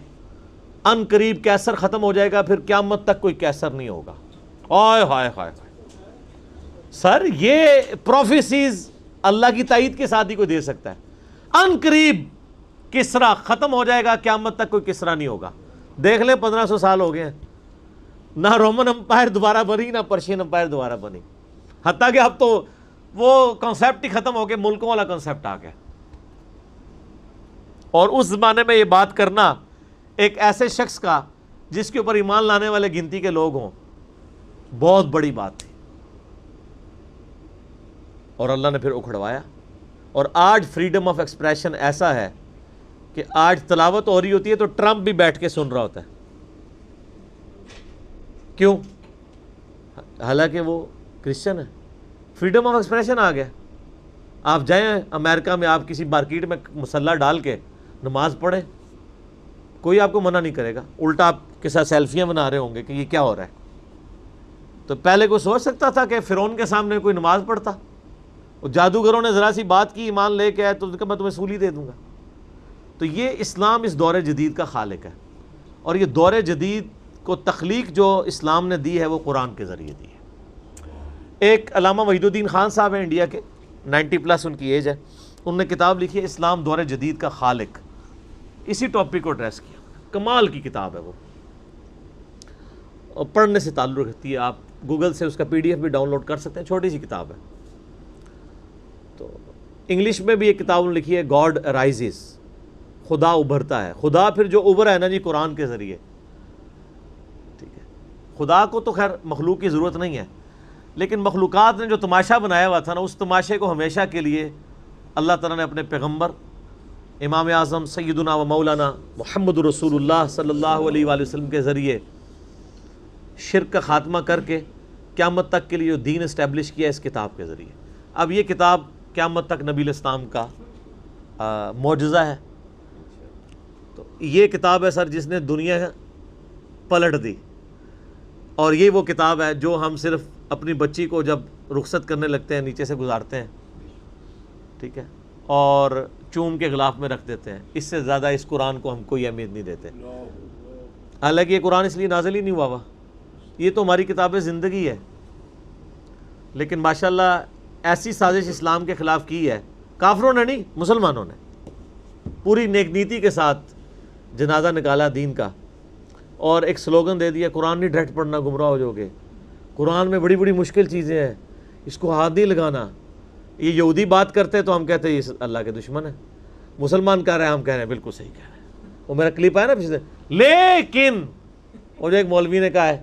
ان قریب کیسر ختم ہو جائے گا، پھر قیامت تک کوئی کیسر نہیں ہوگا. ہائے ہائے ہائے. سر یہ پروفیسیز اللہ کی تائید کے ساتھ ہی کوئی دے سکتا ہے۔ ان قریب کسرا ختم ہو جائے گا، قیامت تک کوئی کسرا نہیں ہوگا۔ دیکھ لیں 1500 سال ہو گئے ہیں، نہ رومن امپائر دوبارہ بنی نہ پرشین امپائر دوبارہ بنی، حتیٰ کہ اب تو وہ کنسیپٹ ہی ختم ہو کے ملکوں والا کنسیپٹ آ گیا۔ اور اس زمانے میں یہ بات کرنا ایک ایسے شخص کا جس کے اوپر ایمان لانے والے گنتی کے لوگ ہوں، بہت بڑی بات تھی، اور اللہ نے پھر اکھڑوایا۔ اور آج فریڈم آف ایکسپریشن ایسا ہے کہ آج تلاوت ہو رہی ہوتی ہے تو ٹرمپ بھی بیٹھ کے سن رہا ہوتا ہے۔ کیوں؟ حالانکہ وہ کرسچن ہے۔ فریڈم آف ایکسپریشن آ گیا۔ آپ جائیں امریکہ میں، آپ کسی مارکیٹ میں مسلح ڈال کے نماز پڑھیں، کوئی آپ کو منع نہیں کرے گا، الٹا آپ کے ساتھ سیلفیاں بنا رہے ہوں گے کہ یہ کیا ہو رہا ہے۔ تو پہلے کوئی سوچ سکتا تھا کہ فرعون کے سامنے کوئی نماز پڑھتا؟ اور جادوگروں نے ذرا سی بات کی، ایمان لے کے آئے تو میں تمہیں سولی دے دوں گا۔ تو یہ اسلام اس دور جدید کا خالق ہے، اور یہ دور جدید کو تخلیق جو اسلام نے دی ہے وہ قرآن کے ذریعے دی ہے۔ ایک علامہ وحید الدین خان صاحب ہیں انڈیا کے، 90+ ان کی ایج ہے، انہوں نے کتاب لکھی ہے اسلام دور جدید کا خالق، اسی ٹاپک کو ایڈریس کیا۔ کمال کی کتاب ہے وہ، اور پڑھنے سے تعلق رکھتی ہے، آپ گوگل سے اس کا PDF بھی ڈاؤن لوڈ کر سکتے ہیں، چھوٹی سی کتاب ہے۔ تو انگلش میں بھی ایک کتاب انہوں نے لکھی ہے گاڈ رائزز، خدا ابھرتا ہے۔ خدا پھر جو ابھرا ہے نا جی قرآن کے ذریعے، ٹھیک ہے۔ خدا کو تو خیر مخلوق کی ضرورت نہیں ہے، لیکن مخلوقات نے جو تماشا بنایا ہوا تھا نا، اس تماشے کو ہمیشہ کے لیے اللہ تعالیٰ نے اپنے پیغمبر امام اعظم سیدنا و مولانا محمد رسول اللہ صلی اللہ علیہ وآلہ وسلم کے ذریعے شرک کا خاتمہ کر کے قیامت تک کے لیے جو دین اسٹیبلش کیا اس کتاب کے ذریعے۔ اب یہ کتاب قیامت تک نبی الاسلام کا معجزہ ہے۔ تو یہ کتاب ہے سر جس نے دنیا پلٹ دی، اور یہ وہ کتاب ہے جو ہم صرف اپنی بچی کو جب رخصت کرنے لگتے ہیں نیچے سے گزارتے ہیں، ٹھیک ہے، اور چوم کے غلاف میں رکھ دیتے ہیں۔ اس سے زیادہ اس قرآن کو ہم کوئی اہمیت نہیں دیتے۔ حالانکہ یہ قرآن اس لیے نازل ہی نہیں ہوا، یہ تو ہماری کتاب زندگی ہے، لیکن ماشاءاللہ ایسی سازش اسلام کے خلاف کی ہے، کافروں نے نہیں، مسلمانوں نے پوری نیک نیتی کے ساتھ جنازہ نکالا دین کا، اور ایک سلوگن دے دیا قرآن نہیں ڈائریکٹ پڑھنا گمراہ ہو جاؤ گے، قرآن میں بڑی بڑی مشکل چیزیں ہیں، اس کو ہاتھ نہیں لگانا۔ یہ یہودی بات کرتے تو ہم کہتے ہیں یہ اللہ کے دشمن ہے، مسلمان کہہ رہے ہیں ہم کہہ رہے ہیں بالکل صحیح کہہ رہے ہیں۔ وہ میرا کلپ آیا نا پچھلے، لیکن وہ جو ایک مولوی نے کہا ہے،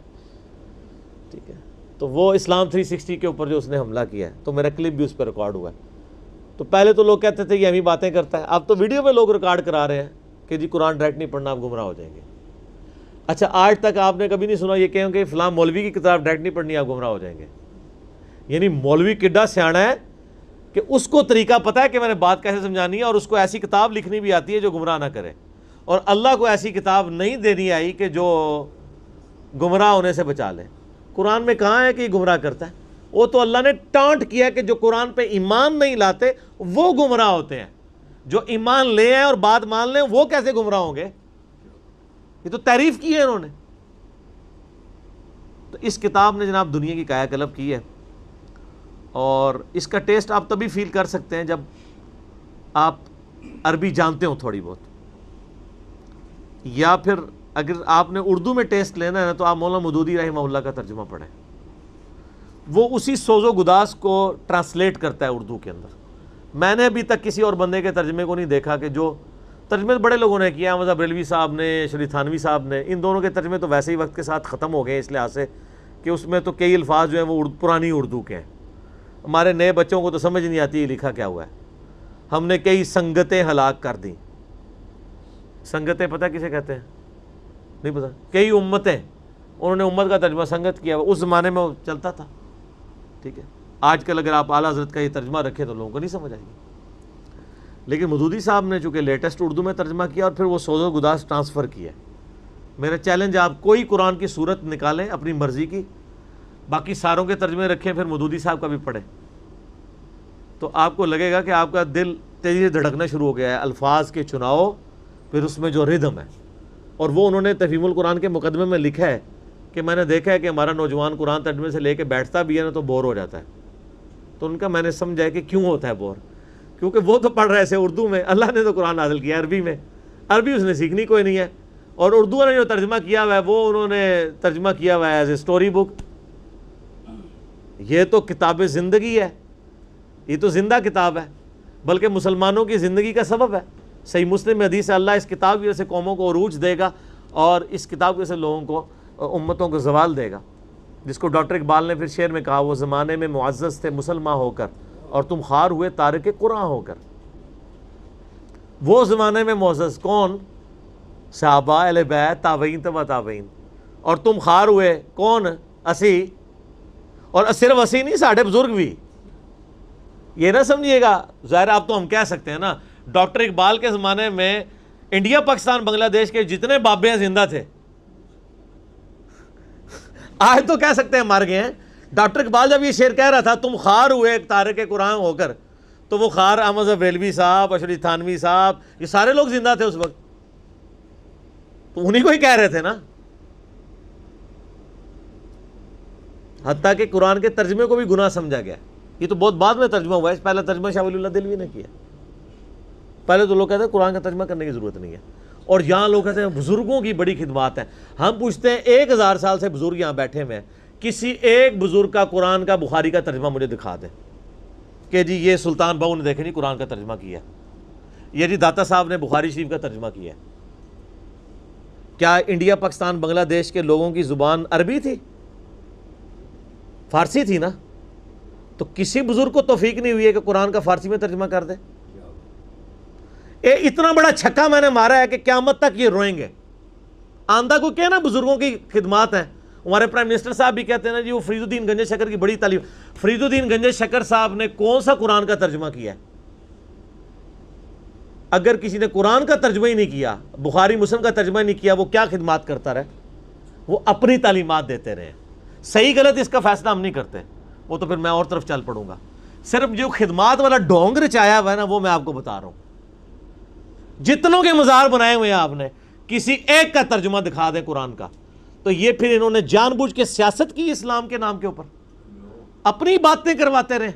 ٹھیک ہے، تو وہ اسلام 360 کے اوپر جو اس نے حملہ کیا ہے، تو میرا کلپ بھی اس پہ ریکارڈ ہوا ہے۔ تو پہلے تو لوگ کہتے تھے یہ ہم ہی باتیں کرتا ہے، اب تو ویڈیو میں لوگ ریکارڈ کرا رہے ہیں کہ جی قرآن ڈائریکٹ نہیں پڑھنا، آپ گمراہ ہو جائیں گے۔ اچھا آج تک آپ نے کبھی نہیں سنا یہ کہیں کہ فلاں مولوی کی کتاب ڈائریکٹ نہیں پڑھنی، آپ گمراہ ہو جائیں گے؟ یعنی مولوی کڈا سیاڑا ہے کہ اس کو طریقہ پتہ ہے کہ میں نے بات کیسے سمجھانی ہے، اور اس کو ایسی کتاب لکھنی بھی آتی ہے جو گمراہ نہ کرے، اور اللہ کو ایسی کتاب نہیں دینی آئی کہ جو گمراہ ہونے سے بچا لے۔ قرآن میں کہاں ہے کہ یہ گمراہ کرتا ہے؟ وہ تو اللہ نے ٹانٹ کیا کہ جو قرآن پہ ایمان نہیں لاتے وہ گمراہ ہوتے ہیں، جو ایمان لے آئیں اور بات مان لیں وہ کیسے گمراہ ہوں گے؟ یہ تو تعریف کی ہے انہوں نے۔ تو اس کتاب نے جناب دنیا کی کایا کلب کی ہے، اور اس کا ٹیسٹ آپ تبھی فیل کر سکتے ہیں جب آپ عربی جانتے ہو تھوڑی بہت، یا پھر اگر آپ نے اردو میں ٹیسٹ لینا ہے تو آپ مولانا مودودی رحمہ اللہ کا ترجمہ پڑھیں، وہ اسی سوز و گداز کو ٹرانسلیٹ کرتا ہے اردو کے اندر۔ میں نے ابھی تک کسی اور بندے کے ترجمے کو نہیں دیکھا کہ جو ترجمے بڑے لوگوں نے کیا، احمد بریلوی صاحب نے، شری تھانوی صاحب نے، ان دونوں کے ترجمے تو ویسے ہی وقت کے ساتھ ختم ہو گئے ہیں، اس لحاظ سے کہ اس میں تو کئی الفاظ جو ہیں وہ پرانی اردو کے ہیں، ہمارے نئے بچوں کو تو سمجھ نہیں آتی یہ لکھا کیا ہوا ہے۔ ہم نے کئی سنگتیں ہلاک کر دیں۔ سنگتیں پتہ کسے کہتے ہیں؟ نہیں پتہ؟ کئی امتیں، انہوں نے امت کا ترجمہ سنگت کیا، اس زمانے میں وہ چلتا تھا، ٹھیک ہے۔ آج کل اگر آپ اعلیٰ حضرت کا یہ ترجمہ رکھیں تو لوگوں کو نہیں سمجھ آئے گی، لیکن مودودی صاحب نے چونکہ لیٹسٹ اردو میں ترجمہ کیا اور پھر وہ سوز و گداز ٹرانسفر کیا۔ میرا چیلنج، آپ کوئی قرآن کی صورت نکالیں اپنی مرضی کی، باقی ساروں کے ترجمے رکھیں، پھر مودودی صاحب کا بھی پڑھیں، تو آپ کو لگے گا کہ آپ کا دل تیزی سے دھڑکنا شروع ہو گیا ہے۔ الفاظ کے چناؤ، پھر اس میں جو ردم ہے، اور وہ انہوں نے تفہیم القرآن کے مقدمے میں لکھا ہے کہ میں نے دیکھا ہے کہ ہمارا نوجوان قرآن ترجمے سے لے کے بیٹھتا بھی ہے نا تو بور ہو جاتا ہے، تو ان کا میں نے سمجھا ہے کہ کیوں ہوتا ہے بور، کیونکہ وہ تو پڑھ رہے تھے اردو میں، اللہ نے تو قرآن نازل کیا عربی میں، عربی اس نے سیکھنی کوئی نہیں ہے، اور اردو نے جو ترجمہ کیا ہوا ہے وہ انہوں نے ترجمہ کیا ہوا ہے ایز اے اسٹوری بک۔ یہ تو کتاب زندگی ہے، یہ تو زندہ کتاب ہے، بلکہ مسلمانوں کی زندگی کا سبب ہے۔ صحیح مسلم میں حدیث ہے اللہ اس کتاب کی وجہ سے قوموں کو عروج دے گا اور اس کتاب کی وجہ سے لوگوں کو، امتوں کو زوال دے گا۔ جس کو ڈاکٹر اقبال نے پھر شعر میں کہا، وہ زمانے میں معزز تھے مسلمان ہو کر اور تم خوار ہوئے تارک قرآن ہو کر۔ وہ زمانے میں معزز کون؟ صحابہ، اہل بیت، تابعین، تبع تابعین، اور تم خوار ہوئے کون؟ اسی، اور صرف اسی نہیں، ساڑھے بزرگ بھی۔ یہ نہ سمجھیے گا، ظاہر آپ تو ہم کہہ سکتے ہیں نا، ڈاکٹر اقبال کے زمانے میں انڈیا، پاکستان، بنگلہ دیش کے جتنے بابے ہیں زندہ تھے۔ آج تو کہہ سکتے ہیں مر گئے ہیں۔ ڈاکٹر اقبال جب یہ شعر کہہ رہا تھا تم خوار ہوئے ایک تارک قرآن ہو کر، تو وہ خوار احمد ظفر بریلوی صاحب، اشرف تھانوی صاحب، یہ سارے لوگ زندہ تھے اس وقت، تو انہی کو ہی کہہ رہے تھے نا۔ حتیٰ کہ قرآن کے ترجمے کو بھی گناہ سمجھا گیا۔ یہ تو بہت بعد میں ترجمہ ہوا ہے، پہلا ترجمہ شاہ ولی اللہ دہلوی نے کیا۔ پہلے تو لوگ کہتے ہیں قرآن کا ترجمہ کرنے کی ضرورت نہیں ہے، اور یہاں لوگ کہتے ہیں بزرگوں کی بڑی خدمات ہیں۔ ہم پوچھتے ہیں 1000 سال سے بزرگ یہاں بیٹھے ہوئے ہیں، کسی ایک بزرگ کا قرآن کا بخاری کا ترجمہ مجھے دکھا دیں کہ جی یہ سلطان بہو نے دیکھے نہیں قرآن کا ترجمہ کیا، یہ جی داتا صاحب نے بخاری شریف کا ترجمہ کیا۔ کیا انڈیا، پاکستان، بنگلہ دیش کے لوگوں کی زبان عربی تھی؟ فارسی تھی نا؟ تو کسی بزرگ کو توفیق نہیں ہوئی ہے کہ قرآن کا فارسی میں ترجمہ کر دے؟ اتنا بڑا چھکا میں نے مارا ہے کہ قیامت تک یہ روئیں گے۔ آندہ کو کہنا بزرگوں کی خدمات ہیں۔ ہمارے پرائم منسٹر صاحب بھی کہتے ہیں نا جی وہ فرید الدین گنج شکر کی بڑی تعلیم۔ فرید الدین گنج شکر صاحب نے کون سا قرآن کا ترجمہ کیا ہے؟ اگر کسی نے قرآن کا ترجمہ ہی نہیں کیا، بخاری مسلم کا ترجمہ ہی نہیں کیا، وہ کیا خدمات کرتا رہے؟ وہ اپنی تعلیمات دیتے رہے۔ صحیح غلط اس کا فیصلہ ہم نہیں کرتے، وہ تو پھر میں اور طرف چل پڑوں گا۔ صرف جو خدمات والا ڈھونگ رچایا ہوا ہے نا، وہ میں آپ کو بتا رہا ہوں۔ جتنوں کے مزار بنائے ہوئے ہیں آپ نے، کسی ایک کا ترجمہ دکھا دیں قرآن کا، تو یہ پھر انہوں نے جان بوجھ کے سیاست کی اسلام کے نام کے اوپر، اپنی باتیں کرواتے رہے۔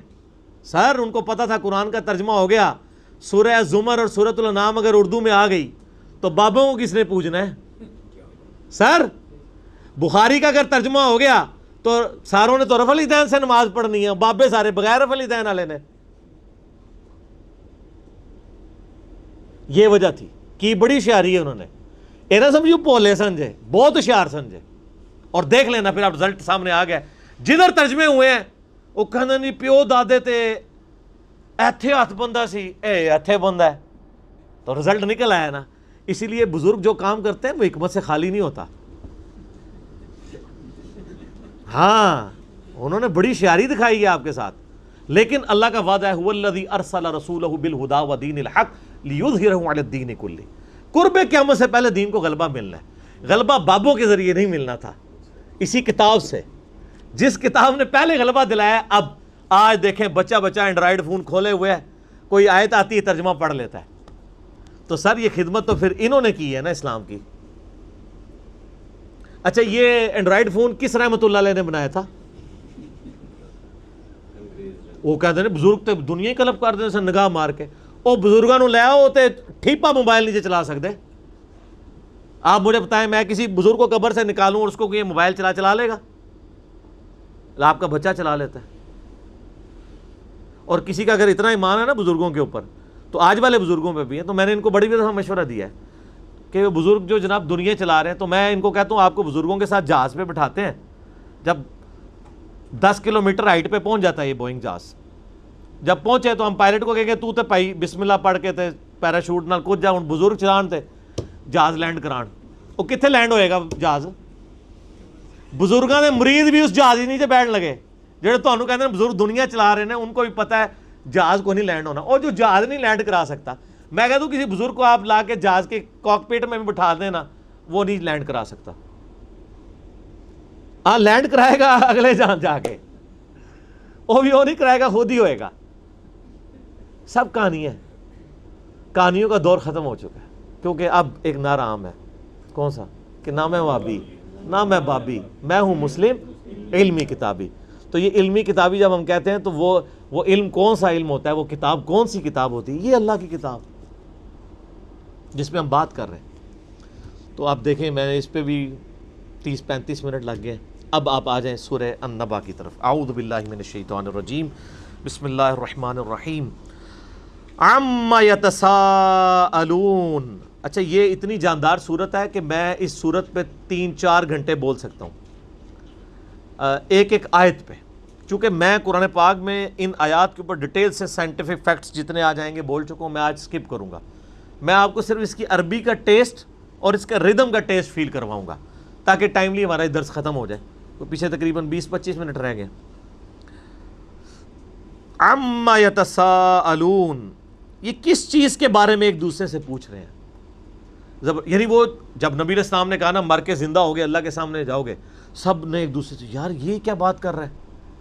سر ان کو پتا تھا قرآن کا ترجمہ ہو گیا، سورہ زمر اور سورۃ الانعام اگر اردو میں آ گئی تو بابوں کو کس نے پوچھنا ہے؟ سر بخاری کا اگر ترجمہ ہو گیا تو ساروں نے تو رفع الیدین سے نماز پڑھنی ہے، بابے سارے بغیر رفع الیدین والے نے۔ یہ وجہ تھی کہ بڑی ہوشیاری ہے انہوں نے، یہ نہ سمجھو پولے سمجھے، بہت ہوشیار سمجھے۔ اور دیکھ لینا پھر اب رزلٹ سامنے آ گیا، جدھر ترجمے ہوئے ہیں وہ کہنا نہیں پیو دادے تے ایتھے ہاتھ بندہ سی، اے ایتھے بندہ ہے، تو رزلٹ نکل آیا نا۔ اسی لیے بزرگ جو کام کرتے ہیں وہ حکمت سے خالی نہیں ہوتا۔ ہاں انہوں نے بڑی شیاری دکھائی ہے آپ کے ساتھ، لیکن اللہ کا وعدہ ہے هو الذی ارسل رسولہ بالہدی ودین الحق لیظہرہ علی الدین کلہ۔ قرب قیامت سے پہلے دین کو غلبہ ملنا ہے، غلبہ بابوں کے ذریعے نہیں ملنا تھا، اسی کتاب سے، جس کتاب نے پہلے غلبہ دلایا۔ اب آج دیکھیں بچہ اینڈرائڈ فون کھولے ہوئے ہے، کوئی آیت آتی ہے ترجمہ پڑھ لیتا ہے۔ تو سر یہ خدمت تو پھر انہوں نے کی ہے نا اسلام کی۔ اچھا یہ اینڈرائڈ فون کس رحمت اللہ علیہ نے بنایا تھا؟ وہ کہتے ہیں بزرگ تے دنیا ہی کلپ کر دیں سے نگاہ مار کے، وہ بزرگوں نو لے آؤ تے ٹھیپا موبائل نیچے چلا سکتے۔ آپ مجھے بتائیں میں کسی بزرگ کو قبر سے نکالوں اور اس کو یہ موبائل چلا لے گا؟ آپ کا بچہ چلا لیتا ہے۔ اور کسی کا اگر اتنا ایمان ہے نا بزرگوں کے اوپر، تو آج والے بزرگوں پہ بھی ہے، تو میں نے ان کو بڑی دفعہ مشورہ دیا ہے کہ بزرگ جو جناب دنیا چلا رہے ہیں، تو میں ان کو کہتا ہوں آپ کو بزرگوں کے ساتھ جہاز پہ بٹھاتے ہیں، جب 10 کلومیٹر ہائٹ پہ پہنچ جاتا ہے یہ بوئنگ جہاز، جب پہنچے تو ہم پائلٹ کو کہیں گے تو تے پائی بسم اللہ پڑھ کے تے پیراشوٹ نال کچھ جا ہوں بزرگ چلان تے جہاز لینڈ کران، وہ کتنے لینڈ ہوئے گا جہاز؟ بزرگاں دے مرید بھی اس جہاز ہی نیچے بیٹھ لگے، جہاں تمہیں کہتے ہیں بزرگ دنیا چلا رہے ہیں ان کو بھی پتہ ہے جہاز کو نہیں لینڈ ہونا، اور جو جہاز نہیں لینڈ کرا سکتا، میں کہتا ہوں کسی بزرگ کو آپ لا کے جہاز کے کاکپٹ میں بھی بٹھا دیں نا، وہ نہیں لینڈ کرا سکتا۔ ہاں لینڈ کرائے گا اگلے جان جا کے، وہ بھی وہ نہیں کرائے گا، خود ہی ہوئے گا۔ سب کہانی ہے، کہانیوں کا دور ختم ہو چکا ہے، کیونکہ اب ایک نعرہ عام ہے، کون سا؟ کہ نہ میں وابی نہ میں بابی، میں ہوں مسلم علمی کتابی۔ تو یہ علمی کتابی جب ہم کہتے ہیں تو وہ علم کون سا علم ہوتا ہے، وہ کتاب کون سی کتاب ہوتی ہے؟ یہ اللہ کی کتاب جس میں ہم بات کر رہے ہیں۔ تو آپ دیکھیں میں نے اس پہ بھی 30-35 منٹ لگ گئے۔ اب آپ آ جائیں سورہ النبا کی طرف۔ اعوذ باللہ من الشیطان الرجیم، بسم اللہ الرحمن الرحیم۔ عما یتساءلون۔ اچھا یہ اتنی جاندار صورت ہے کہ میں اس صورت پہ 3-4 گھنٹے بول سکتا ہوں ایک ایک آیت پہ، چونکہ میں قرآن پاک میں ان آیات کے اوپر ڈیٹیل سے سائنٹیفک فیکٹس جتنے آ جائیں گے بول چکا ہوں، میں آج سکپ کروں گا۔ میں آپ کو صرف اس کی عربی کا ٹیسٹ اور اس کا ردم کا ٹیسٹ فیل کرواؤں گا تاکہ ٹائملی ہمارا درس ختم ہو جائے۔ تو پیچھے تقریباً 20-25 منٹ رہ گئے۔ عما یتساءلون، یہ کس چیز کے بارے میں ایک دوسرے سے پوچھ رہے ہیں؟ یعنی وہ جب نبی علیہ السلام نے کہا نا مر کے زندہ ہو گئے اللہ کے سامنے جاؤ گے، سب نے ایک دوسرے سے یار یہ کیا بات کر رہا ہے،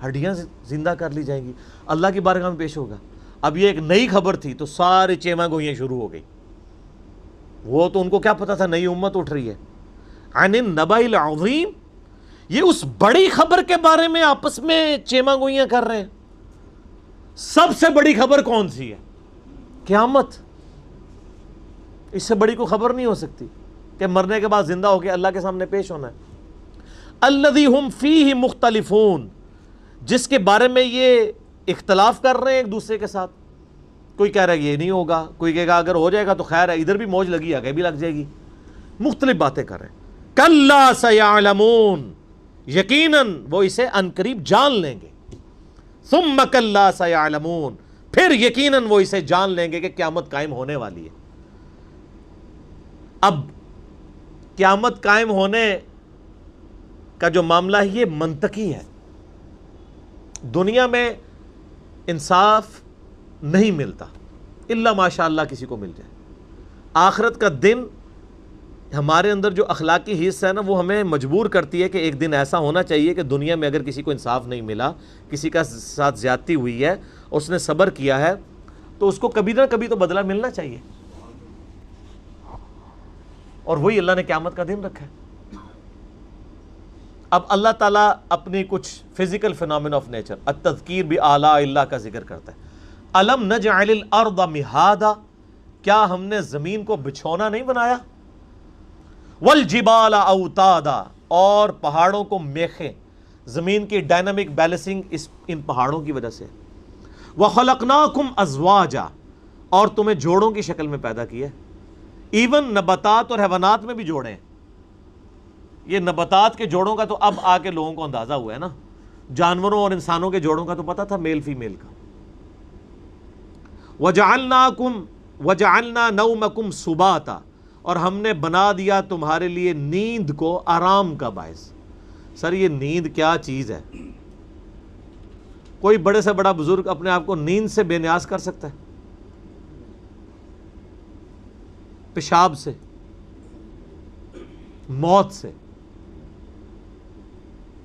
ہڈیاں زندہ کر لی جائیں گی، اللہ کی بارگاہ میں پیش ہوگا۔ اب یہ ایک نئی خبر تھی تو سارے چیما گوئیاں شروع ہو گئی۔ وہ تو ان کو کیا پتا تھا نئی امت اٹھ رہی ہے۔ عن النبأ العظیم، یہ اس بڑی خبر کے بارے میں آپس میں چیما گوئیاں کر رہے ہیں۔ سب سے بڑی خبر کون سی ہے؟ قیامت۔ اس سے بڑی کوئی خبر نہیں ہو سکتی کہ مرنے کے بعد زندہ ہو کے اللہ کے سامنے پیش ہونا ہے۔ الذی ہم فیہ مختلفون، جس کے بارے میں یہ اختلاف کر رہے ہیں ایک دوسرے کے ساتھ۔ کوئی کہہ رہا ہے یہ نہیں ہوگا، کوئی کہے گا اگر ہو جائے گا تو خیر ہے، ادھر بھی موج لگی آگے بھی لگ جائے گی، مختلف باتیں کر رہے ہیں۔ کلا سیعلمون، یقیناً وہ اسے عنقریب جان لیں گے۔ ثم کلا سیعلمون، پھر یقیناً وہ اسے جان لیں گے کہ قیامت قائم ہونے والی ہے۔ اب قیامت قائم ہونے کا جو معاملہ ہے یہ منطقی ہے۔ دنیا میں انصاف نہیں ملتا الا ماشاء اللہ کسی کو مل جائے۔ آخرت کا دن ہمارے اندر جو اخلاقی حصہ ہے نا وہ ہمیں مجبور کرتی ہے کہ ایک دن ایسا ہونا چاہیے کہ دنیا میں اگر کسی کو انصاف نہیں ملا، کسی کا ساتھ زیادتی ہوئی ہے، اس نے صبر کیا ہے، تو اس کو کبھی نہ کبھی تو بدلہ ملنا چاہیے۔ اور وہی اللہ نے قیامت کا دن رکھا ہے۔ اب اللہ تعالیٰ اپنی کچھ فزیکل فینومین آف نیچر، التذکیر بآلاء اللہ کا ذکر کرتا ہے۔ الم نجعل الارض مہادا، کیا ہم نے زمین کو بچھونا نہیں بنایا؟ والجبال اوتادا، اور پہاڑوں کو میخیں۔ زمین کی ڈائنامک بیلنسنگ ان پہاڑوں کی وجہ سے۔ وخلقناکم ازواجا، اور تمہیں جوڑوں کی شکل میں پیدا کیا ہے۔ ایون نباتات اور حیوانات میں بھی جوڑے ہیں۔ یہ نباتات کے جوڑوں کا تو اب آ کے لوگوں کو اندازہ ہوا ہے نا، جانوروں اور انسانوں کے جوڑوں کا تو پتہ تھا میل فیمیل کا۔ وجعلنا نومکم سباتا، اور ہم نے بنا دیا تمہارے لیے نیند کو آرام کا باعث۔ سر یہ نیند کیا چیز ہے؟ کوئی بڑے سے بڑا بزرگ اپنے آپ کو نیند سے بے نیاز کر سکتا ہے؟ پیشاب سے، موت سے؟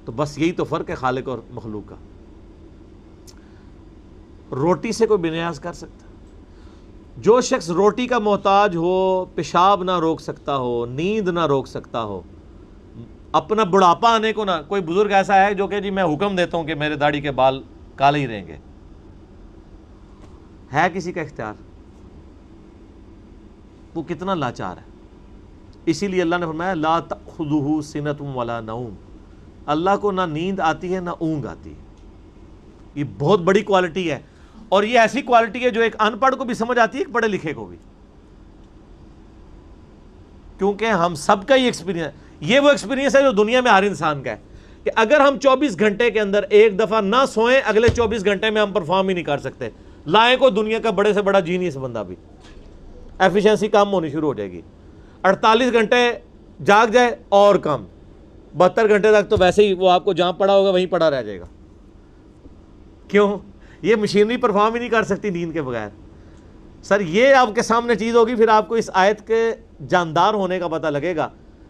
تو بس یہی تو فرق ہے خالق اور مخلوق کا۔ روٹی سے کوئی بے نیاز کر سکتا ہے؟ جو شخص روٹی کا محتاج ہو، پیشاب نہ روک سکتا ہو، نیند نہ روک سکتا ہو، اپنا بڑھاپا آنے کو نہ، کوئی بزرگ ایسا ہے جو کہ جی میں حکم دیتا ہوں کہ میرے داڑھی کے بال کالے ہی رہیں گے، ہے کسی کا اختیار؟ وہ کتنا لاچار ہے۔ اسی لیے اللہ نے فرمایا لا تأخذہ سنۃ ولا نوم، اللہ کو نہ نیند آتی ہے نہ اونگ آتی ہے۔ یہ بہت بڑی کوالٹی ہے، اور یہ ایسی کوالٹی ہے جو ایک ان پڑھ کو بھی سمجھ آتی ہے، ایک پڑھے لکھے کو بھی، کیونکہ ہم سب کا ہی ایکسپیرینس، یہ وہ ایکسپیرینس ہے جو دنیا میں ہر انسان کا ہے کہ اگر ہم 24 گھنٹے کے اندر ایک دفعہ نہ سوئیں، اگلے 24 گھنٹے میں ہم پرفارم ہی نہیں کر سکتے۔ لائیں کو دنیا کا بڑے سے بڑا جینیس بندہ بھی، ایفیشنسی کم ہونی شروع ہو جائے گی۔ 48 گھنٹے جاگ جائے اور کم، 72 گھنٹے تک تو ویسے ہی وہ آپ کو جہاں پڑا ہوگا وہیں پڑا رہ جائے گا۔ کیوں؟ یہ مشینری پرفارم ہی نہیں کر سکتی نیند کے بغیر۔ سر یہ آپ کے سامنے چیز ہوگی، پھر آپ کو اس آیت کے جاندار ہونے کا پتہ لگے گا۔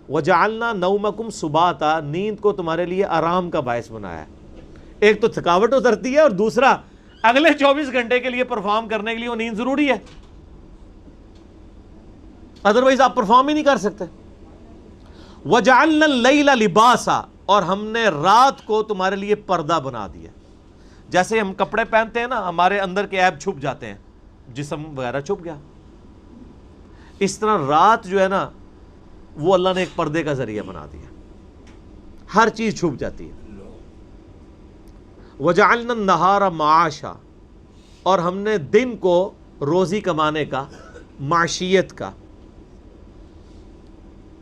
وَجَعَلْنَا نَوْمَكُمْ سُبَاتًا، نیند کو تمہارے لیے آرام کا باعث بنایا ہے۔ ایک تو تھکاوٹ اترتی ہے، اور دوسرا اگلے 24 گھنٹے کے لیے پرفارم کرنے کے لیے وہ نیند ضروری ہے، ادروائز آپ پرفارم ہی نہیں کر سکتے۔ وَجَعَلْنَا اللَّيْلَ لِبَاسًا، اور ہم نے رات کو تمہارے لیے پردہ بنا دیا۔ جیسے ہم کپڑے پہنتے ہیں نا، ہمارے اندر کے عیب چھپ جاتے ہیں، جسم وغیرہ چھپ گیا، اس طرح رات جو ہے نا وہ اللہ نے ایک پردے کا ذریعہ بنا دیا، ہر چیز چھپ جاتی ہے۔ وَجَعَلْنَا النَّهَارَ مَعَاشًا، اور ہم نے دن کو روزی کمانے کا، معیشت کا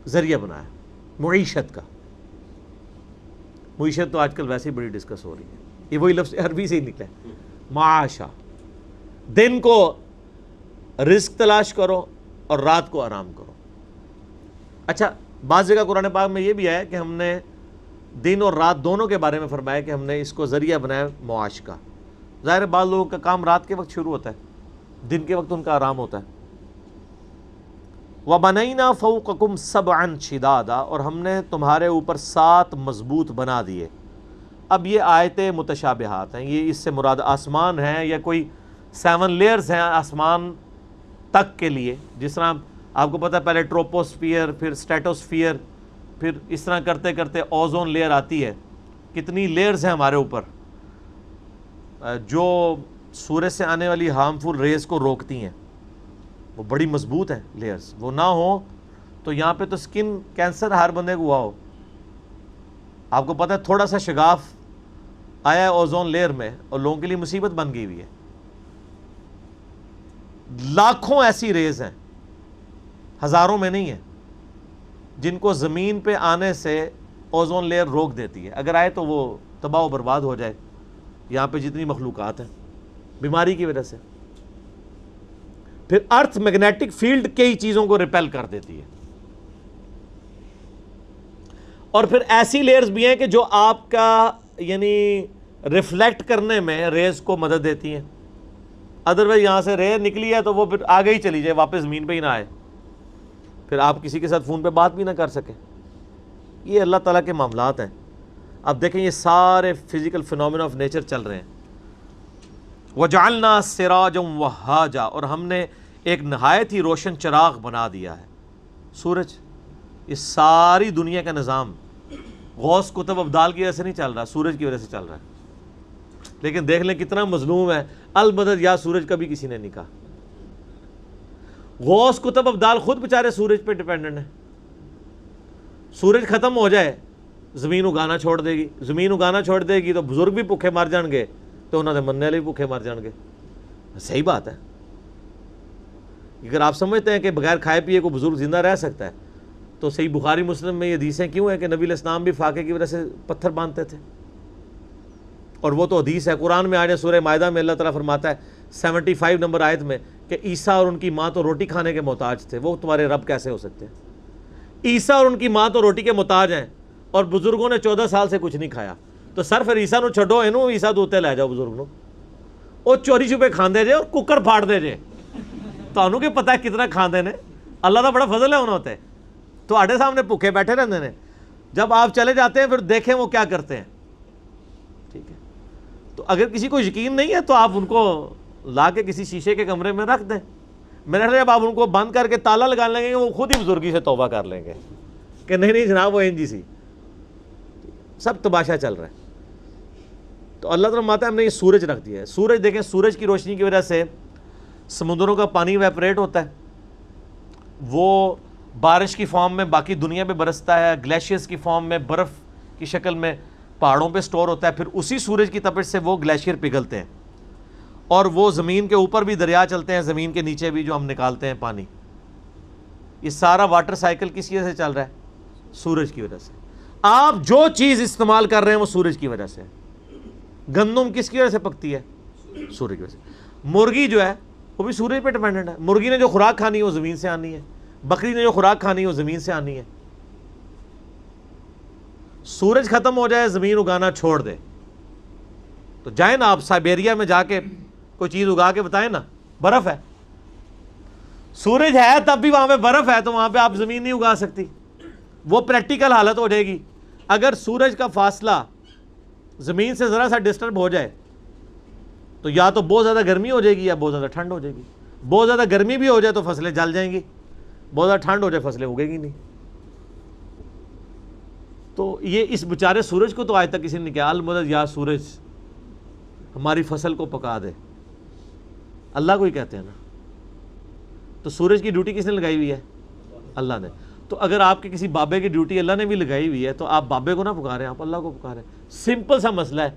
ذریعہ بنایا، معیشت کا۔ معیشت تو آج کل ویسے ہی بڑی ڈسکس ہو رہی ہے، یہ وہی لفظ عربی سے ہی نکلا ہے، معاشا۔ دن کو رزق تلاش کرو اور رات کو آرام کرو۔ اچھا، بعض جگہ قرآن پاک میں یہ بھی ہے کہ ہم نے دن اور رات دونوں کے بارے میں فرمایا کہ ہم نے اس کو ذریعہ بنایا معاش کا۔ ظاہر ہے بعض لوگوں کا کام رات کے وقت شروع ہوتا ہے، دن کے وقت ان کا آرام ہوتا ہے۔ وَبَنَيْنَا فَوْقَكُمْ سَبْعًا شِدَادًا، اور ہم نے تمہارے اوپر 7 مضبوط بنا دیے۔ اب یہ آیتیں متشابہات ہیں، یہ اس سے مراد آسمان ہیں یا کوئی 7 لیئرز ہیں آسمان تک کے لیے، جس طرح آپ کو پتہ ہے پہلے ٹروپوسفیئر، پھر اسٹیٹوسفیئر، پھر اس طرح کرتے کرتے اوزون لیئر آتی ہے۔ کتنی لیئرز ہیں ہمارے اوپر جو سورج سے آنے والی ہارمفل ریز کو روکتی ہیں، وہ بڑی مضبوط ہیں لیئرز، وہ نہ ہو تو یہاں پہ تو سکن کینسر ہر بندے کو ہوا ہو۔ آپ کو پتہ ہے تھوڑا سا شگاف آیا ہے اوزون لیئر میں اور لوگوں کے لیے مصیبت بن گئی ہوئی ہے۔ لاکھوں ایسی ریز ہیں، ہزاروں میں نہیں ہیں، جن کو زمین پہ آنے سے اوزون لیئر روک دیتی ہے، اگر آئے تو وہ تباہ و برباد ہو جائے یہاں پہ جتنی مخلوقات ہیں، بیماری کی وجہ سے۔ پھر ارتھ میگنیٹک فیلڈ کئی چیزوں کو ریپیل کر دیتی ہے، اور پھر ایسی لیئرز بھی ہیں کہ جو آپ کا یعنی ریفلیکٹ کرنے میں ریز کو مدد دیتی ہیں۔ ادروائز یہاں سے رے نکلی ہے تو وہ پھر آگے ہی چلی جائے، واپس زمین پہ ہی نہ آئے، پھر آپ کسی کے ساتھ فون پہ بات بھی نہ کر سکیں۔ یہ اللہ تعالیٰ کے معاملات ہیں۔ اب دیکھیں یہ سارے فزیکل فینومینا آف نیچر چل رہے ہیں۔ وَجَعَلْنَا سِرَاجًا وَهَّاجًا، اور ہم نے ایک نہایت ہی روشن چراغ بنا دیا ہے، سورج۔ یہ ساری دنیا کا نظام غوث کتب ابدال کی وجہ سے نہیں چل رہا، سورج کی وجہ سے چل رہا ہے۔ لیکن دیکھ لیں کتنا مظلوم ہے، المدد یا سورج کبھی کسی نے نہیں کہا۔ غوث کتب ابدال خود بیچارے سورج پہ ڈیپینڈنٹ ہیں۔ سورج ختم ہو جائے زمین اگانا چھوڑ دے گی، زمین اگانا چھوڑ دے گی تو بزرگ بھی بھوکے مر جان گے، تو انہوں نے مننے والے بھی بھوکے مر جان گے۔ صحیح بات ہے۔ اگر آپ سمجھتے ہیں کہ بغیر کھائے پیے کو بزرگ زندہ رہ سکتا ہے تو صحیح بخاری مسلم میں یہ حدیثیں کیوں ہیں کہ نبی علیہ السلام بھی فاقے کی وجہ سے پتھر باندھتے تھے؟ اور وہ تو حدیث ہے، قرآن میں آج سورہ مائدہ میں اللہ تعالیٰ فرماتا ہے 75 نمبر آیت میں کہ عیسیٰ اور ان کی ماں تو روٹی کھانے کے محتاج تھے، وہ تمہارے رب کیسے ہو سکتے ہیں؟ عیسیٰ اور ان کی ماں تو روٹی کے محتاج ہیں اور بزرگوں نے 14 سال سے کچھ نہیں کھایا، تو سر پھر عیسیٰ نو چھڈو، اینو عیسیٰ دوتے لے جاؤ بزرگ نو، وہ چوری چھپے کھاندے جے اور ککر پھاڑ دے جے۔ تانوں کہ پتہ ہے کتنا کھاندے نے، اللہ کا بڑا فضل ہے انہوں تے، تو آڑے سامنے بھوکے بیٹھے رہتے ہیں، جب آپ چلے جاتے ہیں پھر دیکھیں وہ کیا کرتے ہیں۔ ٹھیک ہے، تو اگر کسی کو یقین نہیں ہے تو آپ ان کو لا کے کسی شیشے کے کمرے میں رکھ دیں۔ میرے خیال جب آپ ان کو بند کر کے تالا لگا لیں گے وہ خود ہی بزرگی سے توبہ کر لیں گے کہ نہیں نہیں جناب وہ انجی سی، سب تماشا چل رہا ہے۔ تو اللہ تعالیٰ ماتا ہے ہم نے یہ سورج رکھ دیا ہے۔ سورج دیکھیں، سورج کی روشنی کی وجہ سے سمندروں کا پانی ویپریٹ ہوتا ہے، وہ بارش کی فارم میں باقی دنیا پہ برستا ہے، گلیشیئرز کی فارم میں برف کی شکل میں پہاڑوں پہ سٹور ہوتا ہے، پھر اسی سورج کی تپش سے وہ گلیشیئر پگھلتے ہیں اور وہ زمین کے اوپر بھی دریا چلتے ہیں، زمین کے نیچے بھی جو ہم نکالتے ہیں پانی۔ یہ سارا واٹر سائیکل کس وجہ سے چل رہا ہے؟ سورج کی وجہ سے۔ آپ جو چیز استعمال کر رہے ہیں وہ سورج کی وجہ سے۔ گندم کس کی وجہ سے پکتی ہے؟ سورج کی وجہ سے۔ مرغی جو ہے وہ بھی سورج پہ ڈیپینڈنٹ ہے، مرغی نے جو خوراک کھانی ہے وہ زمین سے آنی ہے، بکری نے جو خوراک کھانی ہے وہ زمین سے آنی ہے۔ سورج ختم ہو جائے، زمین اگانا چھوڑ دے تو جائیں نا آپ سائبیریا میں جا کے کوئی چیز اگا کے بتائیں نا، برف ہے، سورج ہے تب بھی وہاں پہ برف ہے، تو وہاں پہ آپ زمین نہیں اگا سکتی، وہ پریکٹیکل حالت ہو جائے گی۔ اگر سورج کا فاصلہ زمین سے ذرا سا ڈسٹرب ہو جائے تو یا تو بہت زیادہ گرمی ہو جائے گی یا بہت زیادہ ٹھنڈ ہو جائے گی۔ بہت زیادہ گرمی بھی ہو جائے تو فصلیں جل جائیں گی، بہت زیادہ ٹھنڈ ہو جائے فصلیں اگے گی نہیں۔ تو یہ اس بیچارے سورج کو تو آج تک کسی نے کہا المدد یا سورج، ہماری فصل کو پکا دے، اللہ کو ہی کہتے ہیں نا. تو سورج کی ڈیوٹی کس نے لگائی ہوئی ہے؟ اللہ نے. تو اگر آپ کے کسی بابے کی ڈیوٹی اللہ نے بھی لگائی ہوئی ہے تو آپ بابے کو نہ پکاریں، آپ اللہ کو پکاریں. سمپل سا مسئلہ ہے.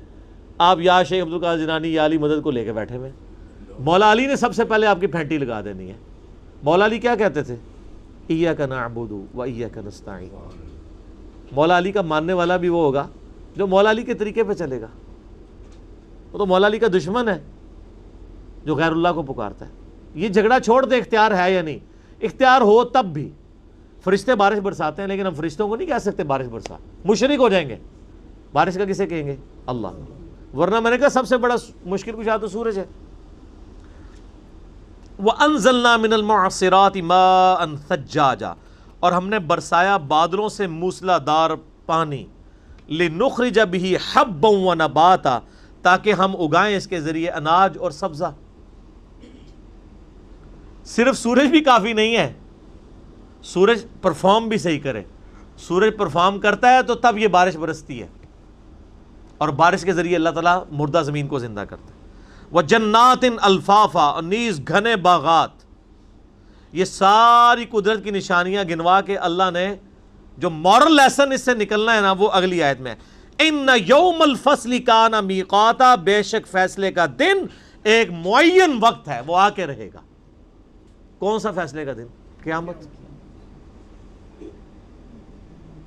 آپ یا شیخ عبد القادر جیلانی یا علی مدد کو لے کے بیٹھے ہوئے. مولا علی نے سب سے پہلے آپ کی پھینٹی لگا دینی ہے. مولا علی کیا کہتے تھے؟ ایاک نعبد و ایاک نستعین. مولا علی کا ماننے والا بھی وہ ہوگا جو مولا علی کے طریقے پہ چلے گا. وہ تو مولا علی کا دشمن ہے جو غیر اللہ کو پکارتا ہے. یہ جھگڑا چھوڑ دے اختیار ہے یا نہیں. اختیار ہو تب بھی. فرشتے بارش برساتے ہیں لیکن ہم فرشتوں کو نہیں کہہ سکتے بارش برسا، مشرک ہو جائیں گے. بارش کا کسے کہیں گے؟ اللہ. ورنہ میں نے کہا سب سے بڑا مشکل کشا تو سورج ہے. وَأَنزَلْنَا مِنَ الْمُعْصِرَاتِ مَاءً ثَجَّاجًا، اور ہم نے برسایا بادلوں سے موسلا دار پانی. لِنُخْرِجَ بِهِ حَبًّا وَنَبَاتًا، تاکہ ہم اگائیں اس کے ذریعے اناج اور سبزہ. صرف سورج بھی کافی نہیں ہے، سورج پرفارم بھی صحیح کرے. سورج پرفارم کرتا ہے تو تب یہ بارش برستی ہے، اور بارش کے ذریعے اللہ تعالیٰ مردہ زمین کو زندہ کرتا ہے. وَجَنَّاتٍ الْفَافًا، اور نیز گھنے باغات. یہ ساری قدرت کی نشانیاں گنوا کے اللہ نے جو مورل لیسن اس سے نکلنا ہے نا وہ اگلی آیت میں. اِنَّ یوم الفصل کان میقاتا، بے شک فیصلے کا دن ایک معین وقت ہے، وہ آ کے رہے گا. کون سا فیصلے کا دن؟ قیامت.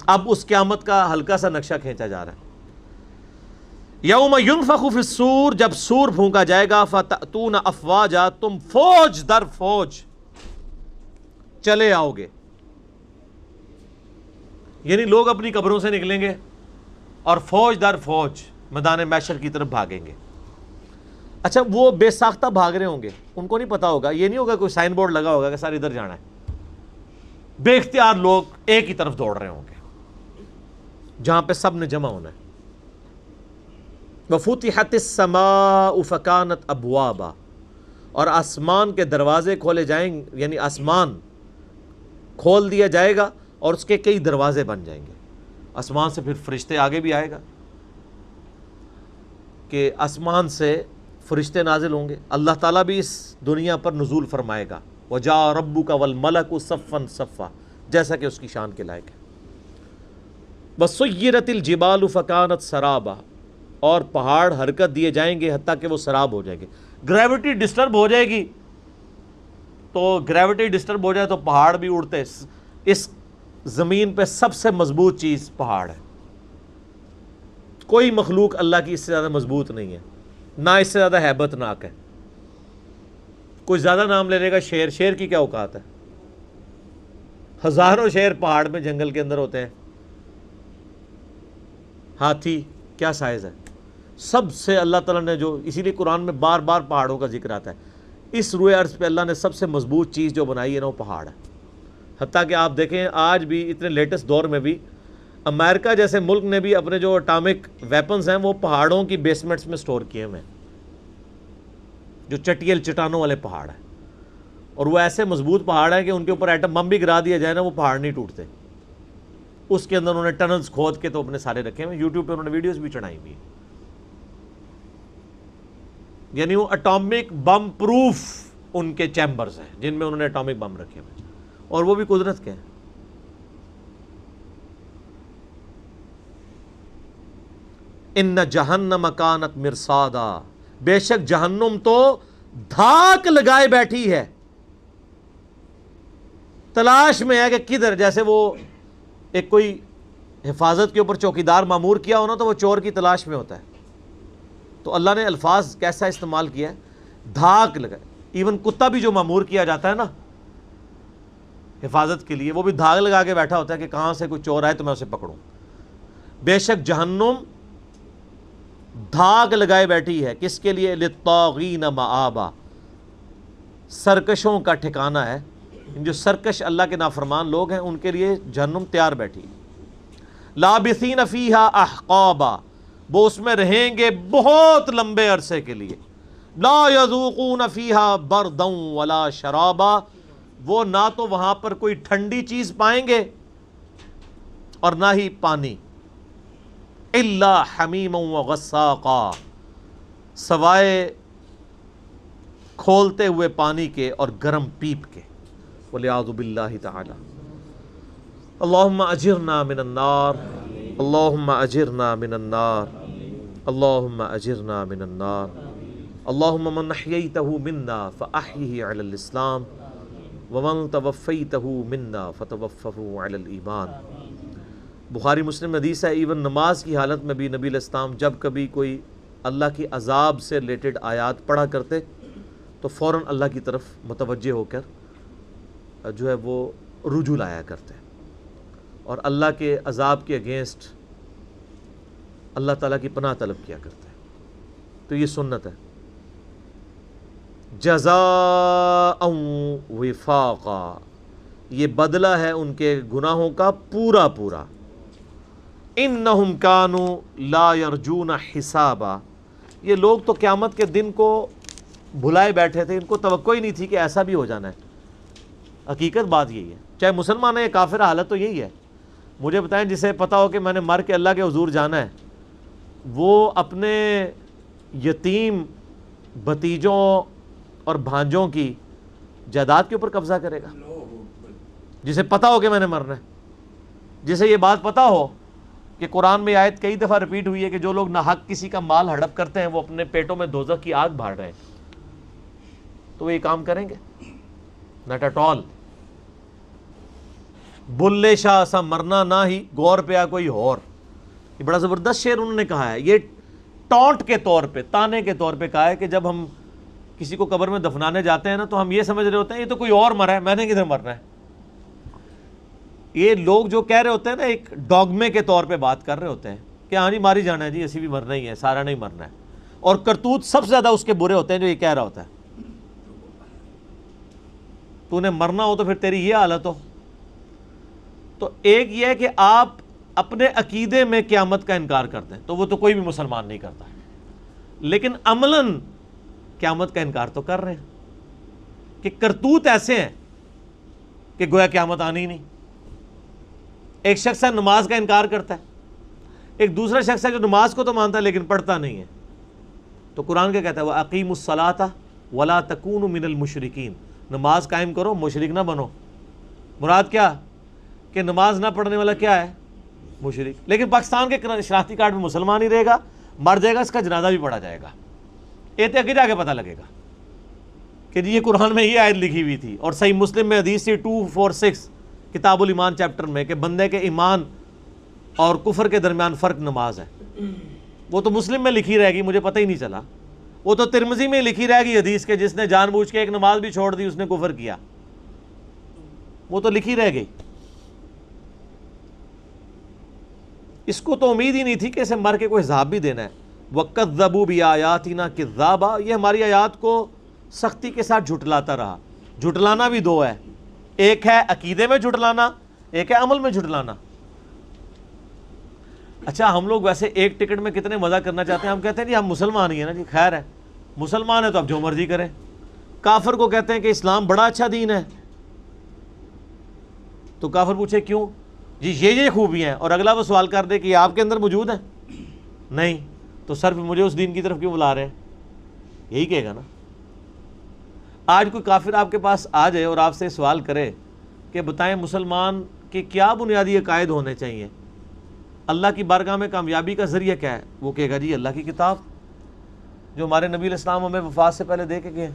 اب اس قیامت کا ہلکا سا نقشہ کھینچا جا رہا ہے. یوم ینفخ فی الصور، جب سور پھونکا جائے گا. فتأتون افواجا، تم فوج در فوج چلے آؤ گے. یعنی لوگ اپنی قبروں سے نکلیں گے اور فوج در فوج میدان محشر کی طرف بھاگیں گے. اچھا وہ بے ساختہ بھاگ رہے ہوں گے، ان کو نہیں پتا ہوگا، یہ نہیں ہوگا کوئی سائن بورڈ لگا ہوگا کہ سر ادھر جانا ہے. بے اختیار لوگ ایک ہی طرف دوڑ رہے ہوں گے جہاں پہ سب نے جمع ہونا ہے. وَفُتِحَتِ السَّمَاءُ فَكَانَتْ أَبْوَابًا، اور آسمان کے دروازے کھولے جائیں گے، یعنی آسمان کھول دیا جائے گا اور اس کے کئی دروازے بن جائیں گے. آسمان سے پھر فرشتے آگے بھی آئے گا کہ آسمان سے فرشتے نازل ہوں گے. اللہ تعالیٰ بھی اس دنیا پر نزول فرمائے گا. وَجَاءَ رَبُّكَ وَالْمَلَكُ صَفًّا صَفًّا، جیسا کہ اس کی شان کے لائق ہے. وَسُيِّرَتِ الْجِبَالُ فَكَانَتْ سَرَابًا، اور پہاڑ حرکت دیے جائیں گے حتیٰ کہ وہ سراب ہو جائیں گے. گریوٹی ڈسٹرب ہو جائے گی تو گریوٹی ڈسٹرب ہو جائے تو پہاڑ بھی اڑتے. اس زمین پہ سب سے مضبوط چیز پہاڑ ہے. کوئی مخلوق اللہ کی اس سے زیادہ مضبوط نہیں ہے، نہ اس سے زیادہ ہیبت ناک ہے. کوئی زیادہ نام لے لے گا. شیر، شیر کی کیا اوقات ہے؟ ہزاروں شیر پہاڑ میں جنگل کے اندر ہوتے ہیں. ہاتھی کیا سائز ہے؟ سب سے اللہ تعالیٰ نے جو، اسی لیے قرآن میں بار بار پہاڑوں کا ذکر آتا ہے. اس روئے ارض پہ اللہ نے سب سے مضبوط چیز جو بنائی ہے نا وہ پہاڑ ہے. حتیٰ کہ آپ دیکھیں آج بھی اتنے لیٹسٹ دور میں بھی امریکہ جیسے ملک نے بھی اپنے جو اٹامک ویپنز ہیں وہ پہاڑوں کی بیسمنٹس میں سٹور کیے ہوئے ہیں، جو چٹیل چٹانوں والے پہاڑ ہیں. اور وہ ایسے مضبوط پہاڑ ہیں کہ ان کے اوپر ایٹم بم بھی گرا دیا جائے نا وہ پہاڑ نہیں ٹوٹتے. اس کے اندر انہوں نے ٹنلز کھود کے تو اپنے سارے رکھے ہوئے. یوٹیوب پہ انہوں نے ویڈیوز بھی چڑھائی ہوئی. یعنی وہ اٹامک بم پروف ان کے چیمبرز ہیں جن میں انہوں نے اٹامک بم رکھے ہوئے، اور وہ بھی قدرت کے ہیں. ان جہنم کانت مرصادا، بے شک جہنم تو دھاک لگائے بیٹھی ہے، تلاش میں ہے کہ کدھر. جیسے وہ ایک کوئی حفاظت کے اوپر چوکیدار مامور کیا ہونا تو وہ چور کی تلاش میں ہوتا ہے. تو اللہ نے الفاظ کیسا استعمال کیا ہے؟ دھاک لگائے. ایون کتا بھی جو مامور کیا جاتا ہے نا حفاظت کے لیے، وہ بھی دھاگ لگا کے بیٹھا ہوتا ہے کہ کہاں سے کوئی چور آئے تو میں اسے پکڑوں. بے شک جہنم دھاگ لگائے بیٹھی ہے. کس کے لیے؟ للطاغین مآبا، سرکشوں کا ٹھکانہ ہے. جو سرکش اللہ کے نافرمان لوگ ہیں ان کے لیے جہنم تیار بیٹھی. لابثین فیہا احقابا، وہ اس میں رہیں گے بہت لمبے عرصے کے لیے. لا یذوقون فیہا بردا ولا شرابا، وہ نہ تو وہاں پر کوئی ٹھنڈی چیز پائیں گے اور نہ ہی پانی. الا حمیما وغساقا، سوائے کھولتے ہوئے پانی کے اور گرم پیپ کے، وَلِعَاذُ بِاللَّهِ تعالی۔ اللہم اجرنا من النار، اللہم اجرنا من النار، اللہم اجرنا من النار، اللہم من احییتہ منا فاحیہ علی الاسلام ومن توفیتہ منا فتوفہ علی الایمان۔ بخاری مسلم حدیث ہے، ایون نماز کی حالت میں بھی نبی علیہ السلام جب کبھی کوئی اللہ کی عذاب سے ریلیٹڈ آیات پڑھا کرتے تو فوراً اللہ کی طرف متوجہ ہو کر جو ہے وہ رجوع لایا کرتے اور اللہ کے عذاب کے اگینسٹ اللہ تعالیٰ کی پناہ طلب کیا کرتے ہیں۔ تو یہ سنت ہے۔ جزاء وفاقا، یہ بدلہ ہے ان کے گناہوں کا پورا پورا۔ انہم کانوا لا یرجون حسابا، یہ لوگ تو قیامت کے دن کو بھلائے بیٹھے تھے، ان کو توقع ہی نہیں تھی کہ ایسا بھی ہو جانا ہے۔ حقیقت بات یہی ہے، چاہے مسلمان ہے یا کافر، حالت تو یہی ہے۔ مجھے بتائیں جسے پتہ ہو کہ میں نے مر کے اللہ کے حضور جانا ہے، وہ اپنے یتیم بھتیجوں اور بھانجوں کی جائیداد کے اوپر قبضہ کرے گا؟ جسے پتہ ہو کہ میں نے مرنا ہے، جسے یہ بات پتہ ہو کہ قرآن میں آیت کئی دفعہ ریپیٹ ہوئی ہے کہ جو لوگ ناحق کسی کا مال ہڑپ کرتے ہیں وہ اپنے پیٹوں میں دوزخ کی آگ بھاڑ رہے ہیں، تو وہ یہ کام کریں گے؟ Not at all. Bulleh Shah سا مرنا نہ ہی گور پیا کوئی اور، یہ بڑا زبردست شعر انہوں نے کہا ہے۔ یہ ٹونٹ کے طور پہ، تانے کے طور پہ کہا ہے کہ جب ہم کسی کو قبر میں دفنانے جاتے ہیں نا تو ہم یہ سمجھ رہے ہوتے ہیں یہ تو کوئی اور مرا ہے، میں نے کدھر مرنا ہے۔ یہ لوگ جو کہہ رہے ہوتے ہیں نا ایک ڈوگمے کے طور پہ بات کر رہے ہوتے ہیں کہ ہاں جی ماری جانا ہے جی، اسی بھی مرنا ہی ہے، سارا نہیں مرنا ہے، اور کرتوت سب سے زیادہ اس کے برے ہوتے ہیں جو یہ کہہ رہا ہوتا ہے۔ تو نے مرنا ہو تو پھر تیری یہ حالت ہو۔ تو ایک یہ ہے کہ آپ اپنے عقیدے میں قیامت کا انکار کرتے ہیں تو وہ تو کوئی بھی مسلمان نہیں کرتا، لیکن عملاً قیامت کا انکار تو کر رہے ہیں کہ کرتوت ایسے ہیں کہ گویا قیامت آنی ہی نہیں۔ ایک شخص ہے نماز کا انکار کرتا ہے، ایک دوسرا شخص ہے جو نماز کو تو مانتا ہے لیکن پڑھتا نہیں ہے۔ تو قرآن کیا کہتا ہے؟ وَأَقِيمُوا الصَّلَاةَ وَلَا تَكُونُوا مِنَ الْمُشْرِكِينَ، نماز قائم کرو، مشرک نہ بنو۔ مراد کیا کہ نماز نہ پڑھنے والا کیا ہے؟ مشرک۔ لیکن پاکستان کے شناختی کارڈ میں مسلمان ہی رہے گا، مر جائے گا، اس کا جنازہ بھی پڑھا جائے گا۔ یہ تو آگے جا کے پتہ لگے گا کہ جی یہ قرآن میں یہ آیت لکھی ہوئی تھی، اور صحیح مسلم میں حدیث 246 کتاب الایمان چیپٹر میں کہ بندے کے ایمان اور کفر کے درمیان فرق نماز ہے۔ وہ تو مسلم میں لکھی رہے گی، مجھے پتہ ہی نہیں چلا۔ وہ تو ترمذی میں لکھی رہے گی حدیث کہ جس نے جان بوجھ کے ایک نماز بھی چھوڑ دی اس نے کفر کیا، وہ تو لکھی رہ گئی۔ اس کو تو امید ہی نہیں تھی کہ اسے مر کے کوئی حساب بھی دینا ہے۔ وَكَذَّبُوا بِآيَاتِنَا كِذَّابًا، یہ ہماری آیات کو سختی کے ساتھ جھٹلاتا رہا۔ جھٹلانا بھی دو ہے، ایک ہے عقیدے میں جھٹلانا، ایک ہے عمل میں جھٹلانا۔ اچھا ہم لوگ ویسے ایک ٹکٹ میں کتنے مزہ کرنا چاہتے ہیں، ہم کہتے ہیں جی ہم مسلمان ہی ہیں نا جی، خیر ہے مسلمان ہے تو اب جو مرضی کریں۔ کافر کو کہتے ہیں کہ اسلام بڑا اچھا دین ہے، تو کافر پوچھے کیوں؟ جی یہ خوبی ہیں، اور اگلا وہ سوال کر دے کہ یہ آپ کے اندر موجود ہیں؟ نہیں، تو صرف مجھے اس دین کی طرف کیوں بلا رہے ہیں؟ یہی کہے گا نا۔ آج کوئی کافر آپ کے پاس آ جائے اور آپ سے سوال کرے کہ بتائیں مسلمان کے کیا بنیادی عقائد ہونے چاہیے، اللہ کی بارگاہ میں کامیابی کا ذریعہ کیا ہے، وہ کہے گا جی اللہ کی کتاب جو ہمارے نبی علیہ السلام ہمیں وفات سے پہلے دے کے گئے۔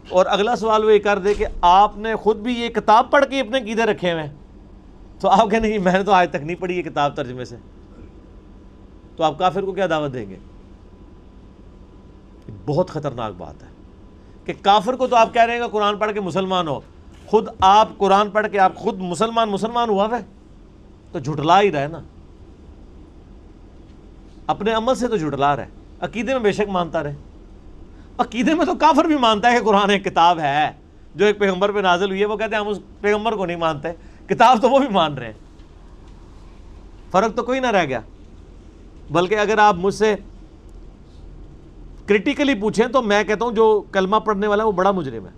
اور اگلا سوال وہ یہ کر دے کہ آپ نے خود بھی یہ کتاب پڑھ کے اپنے عقیدے رکھے ہوئے ہیں، تو آپ کہنے کہ میں نے تو آج تک نہیں پڑھی یہ کتاب ترجمے سے، تو آپ کافر کو کیا دعوت دیں گے؟ بہت خطرناک بات ہے کہ کافر کو تو آپ کہہ رہے ہیں کہ قرآن پڑھ کے مسلمان ہو، خود آپ قرآن پڑھ کے آپ خود مسلمان ہوا ہے تو جھٹلا ہی رہے نا، اپنے عمل سے تو جھٹلا رہے۔ عقیدے میں بے شک مانتا رہے، عقیدے میں تو کافر بھی مانتا ہے کہ قرآن ایک کتاب ہے جو ایک پیغمبر پہ نازل ہوئی ہے، وہ کہتے ہیں ہم اس پیغمبر کو نہیں مانتے، کتاب تو وہ بھی مان رہے ہیں، فرق تو کوئی نہ رہ گیا۔ بلکہ اگر آپ مجھ سے کرٹیکلی پوچھیں تو میں کہتا ہوں جو کلمہ پڑھنے والا ہے وہ بڑا مجرم ہے،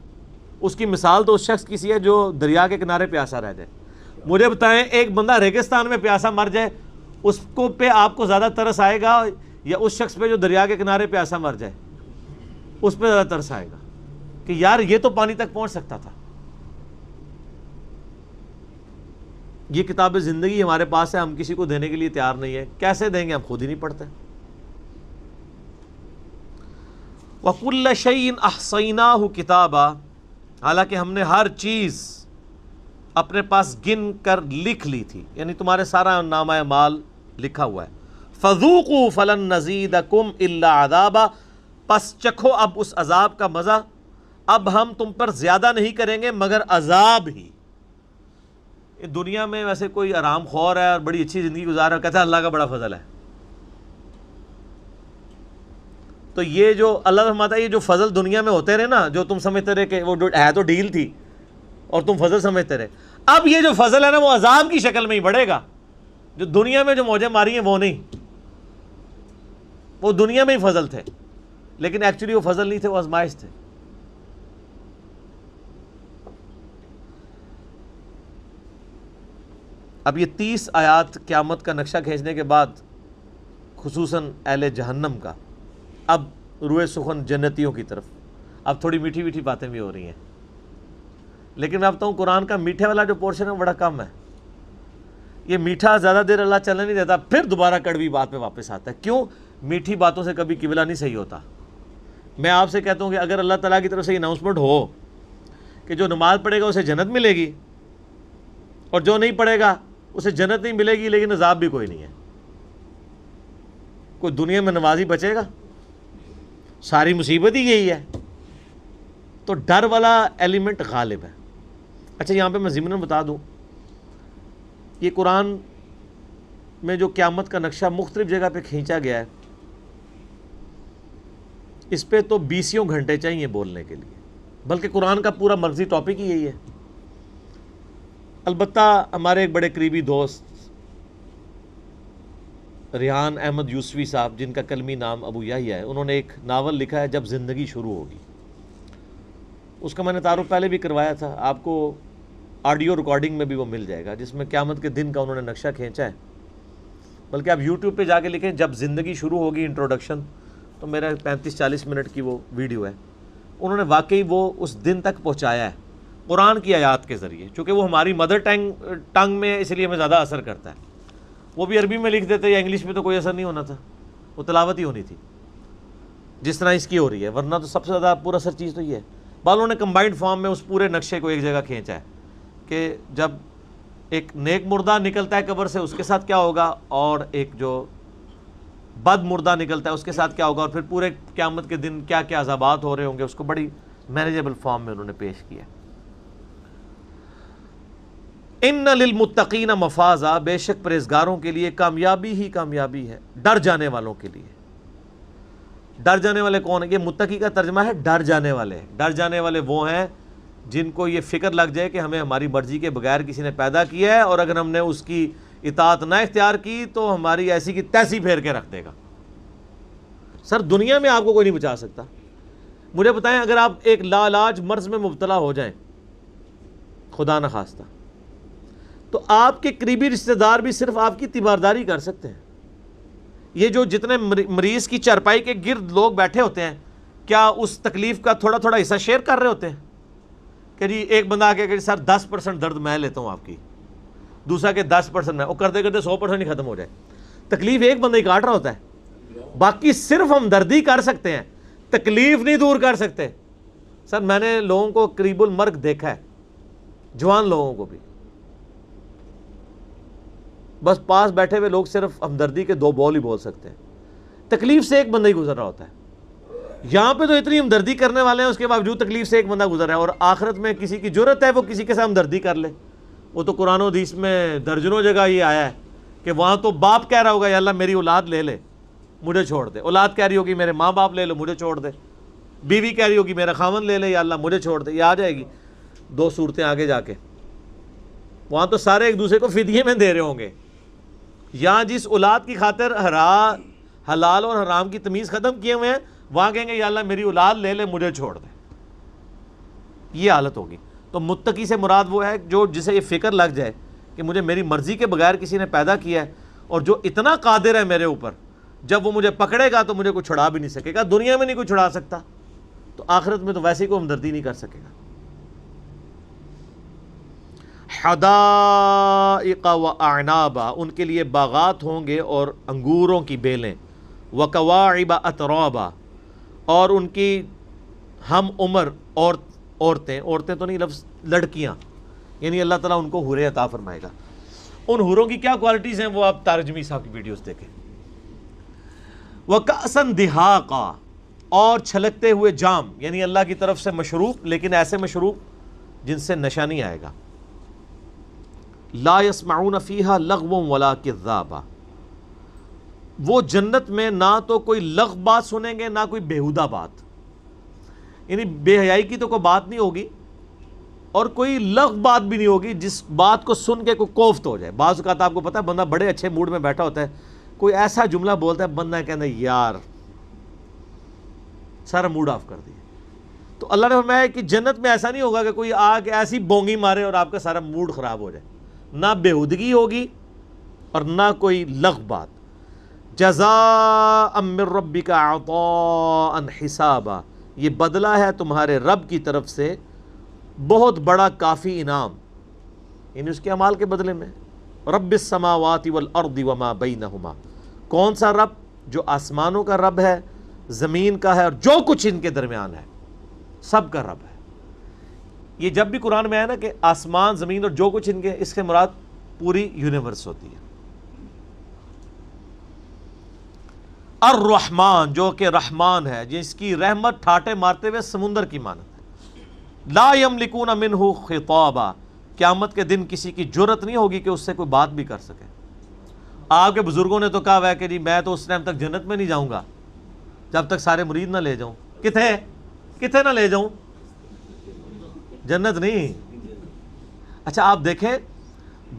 اس کی مثال تو اس شخص کی سی ہے جو دریا کے کنارے پیاسا رہ جائے۔ مجھے بتائیں ایک بندہ ریگستان میں پیاسا مر جائے، اس کو پہ آپ کو زیادہ ترس آئے گا یا اس شخص پہ جو دریا کے کنارے پیاسا مر جائے، اس پہ زیادہ ترس آئے گا کہ یار یہ تو پانی تک پہنچ سکتا تھا۔ یہ کتاب زندگی ہمارے پاس ہے، ہم کسی کو دینے کے لیے تیار نہیں ہے۔ کیسے دیں گے؟ ہم خود ہی نہیں پڑھتے۔ وَكُلَّ شَيْءٍ أَحْصَيْنَاهُ كِتَابًا، حالانکہ ہم نے ہر چیز اپنے پاس گن کر لکھ لی تھی، یعنی تمہارے سارا نامہ اعمال لکھا ہوا ہے۔ فَذُوقُوا فَلَن نَّزِيدَكُمْ إِلَّا عَذَابًا، پس چکھو اب اس عذاب کا مزہ، اب ہم تم پر زیادہ نہیں کریں گے مگر عذاب ہی۔ دنیا میں ویسے کوئی آرام خور ہے اور بڑی اچھی زندگی گزار رہا ہے، کہتا ہے اللہ کا بڑا فضل ہے۔ تو یہ جو اللہ فرماتا ہے یہ جو فضل دنیا میں ہوتے رہے نا، جو تم سمجھتے رہے کہ وہ ہے تو ڈیل تھی اور تم فضل سمجھتے رہے، اب یہ جو فضل ہے نا وہ عذاب کی شکل میں ہی بڑھے گا۔ جو دنیا میں جو موجیں ماری ہیں وہ نہیں، وہ دنیا میں ہی فضل تھے، لیکن ایکچولی وہ فضل نہیں تھے، وہ آزمائش تھے۔ اب یہ 30 آیات قیامت کا نقشہ کھینچنے کے بعد خصوصاً اہل جہنم کا، اب روئے سخن جنتیوں کی طرف، اب تھوڑی میٹھی میٹھی باتیں بھی ہو رہی ہیں، لیکن میں بتاؤں قرآن کا میٹھے والا جو پورشن ہے وہ بڑا کم ہے۔ یہ میٹھا زیادہ دیر اللہ چلنے نہیں دیتا، پھر دوبارہ کڑوی بات پہ واپس آتا ہے۔ کیوں؟ میٹھی باتوں سے کبھی قبلہ نہیں صحیح ہوتا۔ میں آپ سے کہتا ہوں کہ اگر اللہ تعالیٰ کی طرف سے اناؤنسمنٹ ہو کہ جو نماز پڑھے گا اسے جنت ملے گی اور جو نہیں پڑھے گا اسے جنت نہیں ملے گی لیکن عذاب بھی کوئی نہیں ہے، کوئی دنیا میں نمازی بچے گا؟ ساری مصیبت ہی یہی ہے۔ تو ڈر والا ایلیمنٹ غالب ہے۔ اچھا یہاں پہ میں ضمناً بتا دوں، یہ قرآن میں جو قیامت کا نقشہ مختلف جگہ پہ کھینچا گیا ہے، اس پہ تو 20 گھنٹے چاہیے بولنے کے لیے، بلکہ قرآن کا پورا مرضی ٹاپک ہی یہی ہے۔ البتہ ہمارے ایک بڑے قریبی دوست ریحان احمد یوسفی صاحب، جن کا کلمی نام ابو یحییٰ ہے، انہوں نے ایک ناول لکھا ہے جب زندگی شروع ہوگی۔ اس کا میں نے تعارف پہلے بھی کروایا تھا، آپ کو آڈیو ریکارڈنگ میں بھی وہ مل جائے گا، جس میں قیامت کے دن کا انہوں نے نقشہ کھینچا ہے۔ بلکہ آپ یوٹیوب پہ جا کے لکھیں جب زندگی شروع ہوگی انٹروڈکشن، تو میرا 35-40 منٹ کی وہ ویڈیو ہے۔ انہوں نے واقعی وہ اس دن تک پہنچایا ہے قرآن کی آیات کے ذریعے، چونکہ وہ ہماری مدر ٹنگ میں، اس لیے ہمیں زیادہ اثر کرتا ہے۔ وہ بھی عربی میں لکھ دیتے یا انگلش میں تو کوئی اثر نہیں ہونا تھا، وہ تلاوت ہی ہونی تھی جس طرح اس کی ہو رہی ہے، ورنہ تو سب سے زیادہ پورا اثر چیز تو یہ ہے۔ بالوں نے کمبائنڈ فارم میں اس پورے نقشے کو ایک جگہ کھینچا ہے کہ جب ایک نیک مردہ نکلتا ہے قبر سے اس کے ساتھ کیا ہوگا، اور ایک جو بد مردہ نکلتا ہے اس کے ساتھ کیا ہوگا، اور پھر پورے قیامت کے دن کیا کیا عذابات ہو رہے ہوں گے، اس کو بڑی مینیجیبل فارم میں انہوں نے پیش کیا۔ ان للمتقین مفازا، بے شک پرہیزگاروں کے لیے کامیابی ہی کامیابی ہے، ڈر جانے والوں کے لیے۔ ڈر جانے والے کون ہیں؟ یہ متقی کا ترجمہ ہے ڈر جانے والے۔ ڈر جانے والے وہ ہیں جن کو یہ فکر لگ جائے کہ ہمیں ہماری مرضی کے بغیر کسی نے پیدا کیا ہے، اور اگر ہم نے اس کی اطاعت نہ اختیار کی تو ہماری ایسی کی تیسی پھیر کے رکھ دے گا۔ سر دنیا میں آپ کو کوئی نہیں بچا سکتا۔ مجھے بتائیں اگر آپ ایک لاعلاج مرض میں مبتلا ہو جائیں، خدا نہ خواستہ، تو آپ کے قریبی رشتہ دار بھی صرف آپ کی تیمارداری کر سکتے ہیں۔ یہ جو جتنے مریض کی چارپائی کے گرد لوگ بیٹھے ہوتے ہیں، کیا اس تکلیف کا تھوڑا تھوڑا حصہ شیئر کر رہے ہوتے ہیں؟ کہ جی ایک بندہ آ کے کہ سر 10% درد میں لیتا ہوں آپ کی، دوسرا کہ 10% میں، وہ کرتے کرتے 100% ہی ختم ہو جائے۔ تکلیف ایک بندہ ہی کاٹ رہا ہوتا ہے، باقی صرف ہم دردی کر سکتے ہیں، تکلیف نہیں دور کر سکتے۔ سر میں نے لوگوں کو قریب المرگ دیکھا ہے، جوان لوگوں کو بھی، بس پاس بیٹھے ہوئے لوگ صرف ہمدردی کے 2 بول ہی بول سکتے ہیں، تکلیف سے ایک بندہ ہی گزر رہا ہوتا ہے۔ یہاں پہ تو اتنی ہمدردی کرنے والے ہیں، اس کے باوجود تکلیف سے ایک بندہ گزر رہا ہے، اور آخرت میں کسی کی جرت ہے وہ کسی کے ساتھ ہمدردی کر لے؟ وہ تو قرآن و حدیث میں درجنوں جگہ یہ آیا ہے کہ وہاں تو باپ کہہ رہا ہوگا یا اللہ میری اولاد لے لے مجھے چھوڑ دے، اولاد کہہ رہی ہوگی میرے ماں باپ لے لو مجھے چھوڑ دے، بیوی کہہ رہی ہوگی میرا خاوند لے لے یا اللہ مجھے چھوڑ دے۔ یہ آ جائے گی 2 صورتیں آگے جا کے، وہاں تو سارے ایک دوسرے کو فدیے میں دے رہے ہوں گے۔ یہاں جس اولاد کی خاطر حلال اور حرام کی تمیز ختم کیے ہوئے ہیں، وہاں کہیں گے یا اللہ میری اولاد لے لے مجھے چھوڑ دے۔ یہ حالت ہوگی۔ تو متقی سے مراد وہ ہے جو جسے یہ فکر لگ جائے کہ مجھے میری مرضی کے بغیر کسی نے پیدا کیا ہے، اور جو اتنا قادر ہے میرے اوپر، جب وہ مجھے پکڑے گا تو مجھے کوئی چھڑا بھی نہیں سکے گا، دنیا میں نہیں کوئی چھڑا سکتا تو آخرت میں تو ویسے ہی کوئی ہمدردی نہیں کر سکے گا۔ حدائق و اعنابا، ان کے لیے باغات ہوں گے اور انگوروں کی بیلیں، وکواعب اترابا، اور ان کی ہم عمر عورتیں تو نہیں، لفظ لڑکیاں، یعنی اللہ تعالیٰ ان کو حوریں عطا فرمائے گا۔ ان حوروں کی کیا کوالٹیز ہیں وہ آپ تارجمی صاحب کی ویڈیوز دیکھیں۔ وَكَأْسًا دِهَاقًا، اور چھلکتے ہوئے جام، یعنی اللہ کی طرف سے مشروب، لیکن ایسے مشروب جن سے نشہ نہیں آئے گا۔ لا يسمعون فيها لغوا ولا كذابا، وہ جنت میں نہ تو کوئی لغو بات سنیں گے نہ کوئی بیہودہ بات، یعنی بے حیائی کی تو کوئی بات نہیں ہوگی اور کوئی لغو بات بھی نہیں ہوگی جس بات کو سن کے کوئی کوفت ہو جائے۔ بعض اوقات آپ کو پتہ ہے بندہ بڑے اچھے موڈ میں بیٹھا ہوتا ہے، کوئی ایسا جملہ بولتا ہے بندہ کہنا یار سارا موڈ آف کر دیا۔ تو اللہ نے فرمایا کہ جنت میں ایسا نہیں ہوگا کہ کوئی آ کے ایسی بونگی مارے اور آپ کا سارا موڈ خراب ہو جائے، نہ بےہودگی ہوگی اور نہ کوئی لغو بات۔ جزاء من ربک عطاء حسابا، یہ بدلہ ہے تمہارے رب کی طرف سے بہت بڑا کافی انعام، یعنی اس کے اعمال کے بدلے میں۔ رب السماوات والارض وما بینہما، کون سا رب؟ جو آسمانوں کا رب ہے، زمین کا ہے اور جو کچھ ان کے درمیان ہے، سب کا رب ہے۔ یہ جب بھی قرآن میں ہے نا کہ آسمان زمین اور جو کچھ ان کے، اس کے مراد پوری یونیورس ہوتی ہے۔ الرحمن، جو کہ رحمان ہے، جس کی رحمت ٹھاٹے مارتے ہوئے سمندر کی مانند ہے۔ لا یملکون منہ خطابا، قیامت کے دن کسی کی جرت نہیں ہوگی کہ اس سے کوئی بات بھی کر سکے۔ آپ کے بزرگوں نے تو کہا ہوا ہے کہ جی میں تو اس ٹائم تک جنت میں نہیں جاؤں گا جب تک سارے مرید نہ لے جاؤں۔ کتنے نہ لے جاؤں؟ جنت نہیں۔ اچھا آپ دیکھیں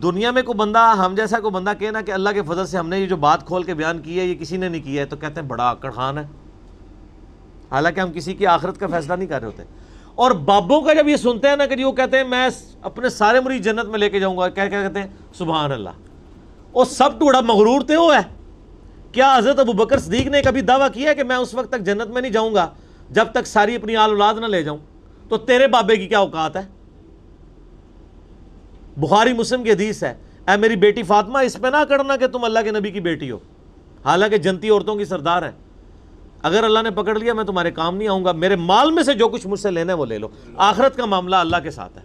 دنیا میں کوئی بندہ، ہم جیسا کوئی بندہ کہے نا کہ اللہ کے فضل سے ہم نے یہ جو بات کھول کے بیان کی ہے یہ کسی نے نہیں کیا ہے، تو کہتے ہیں بڑا آکڑ خان ہے، حالانکہ ہم کسی کی آخرت کا فیصلہ نہیں کر رہے ہوتے۔ اور بابوں کا جب یہ سنتے ہیں نا کہ وہ کہتے ہیں میں اپنے سارے مرید جنت میں لے کے جاؤں گا، کیا کہتے ہیں؟ سبحان اللہ۔ اور سب تو بڑا مغرور تھے وہ ہے۔ کیا حضرت ابو بکر صدیق نے کبھی دعویٰ کیا ہے کہ میں اس وقت تک جنت میں نہیں جاؤں گا جب تک ساری اپنی آل اولاد نہ لے جاؤں؟ تو تیرے بابے کی کیا اوقات ہے؟ بخاری مسلم کی حدیث ہے، اے میری بیٹی فاطمہ اس پہ نہ کرنا کہ تم اللہ کے نبی کی بیٹی ہو، حالانکہ جنتی عورتوں کی سردار ہے۔ اگر اللہ نے پکڑ لیا میں تمہارے کام نہیں آؤں گا، میرے مال میں سے جو کچھ مجھ سے لینا ہے وہ لے لو، آخرت کا معاملہ اللہ کے ساتھ ہے۔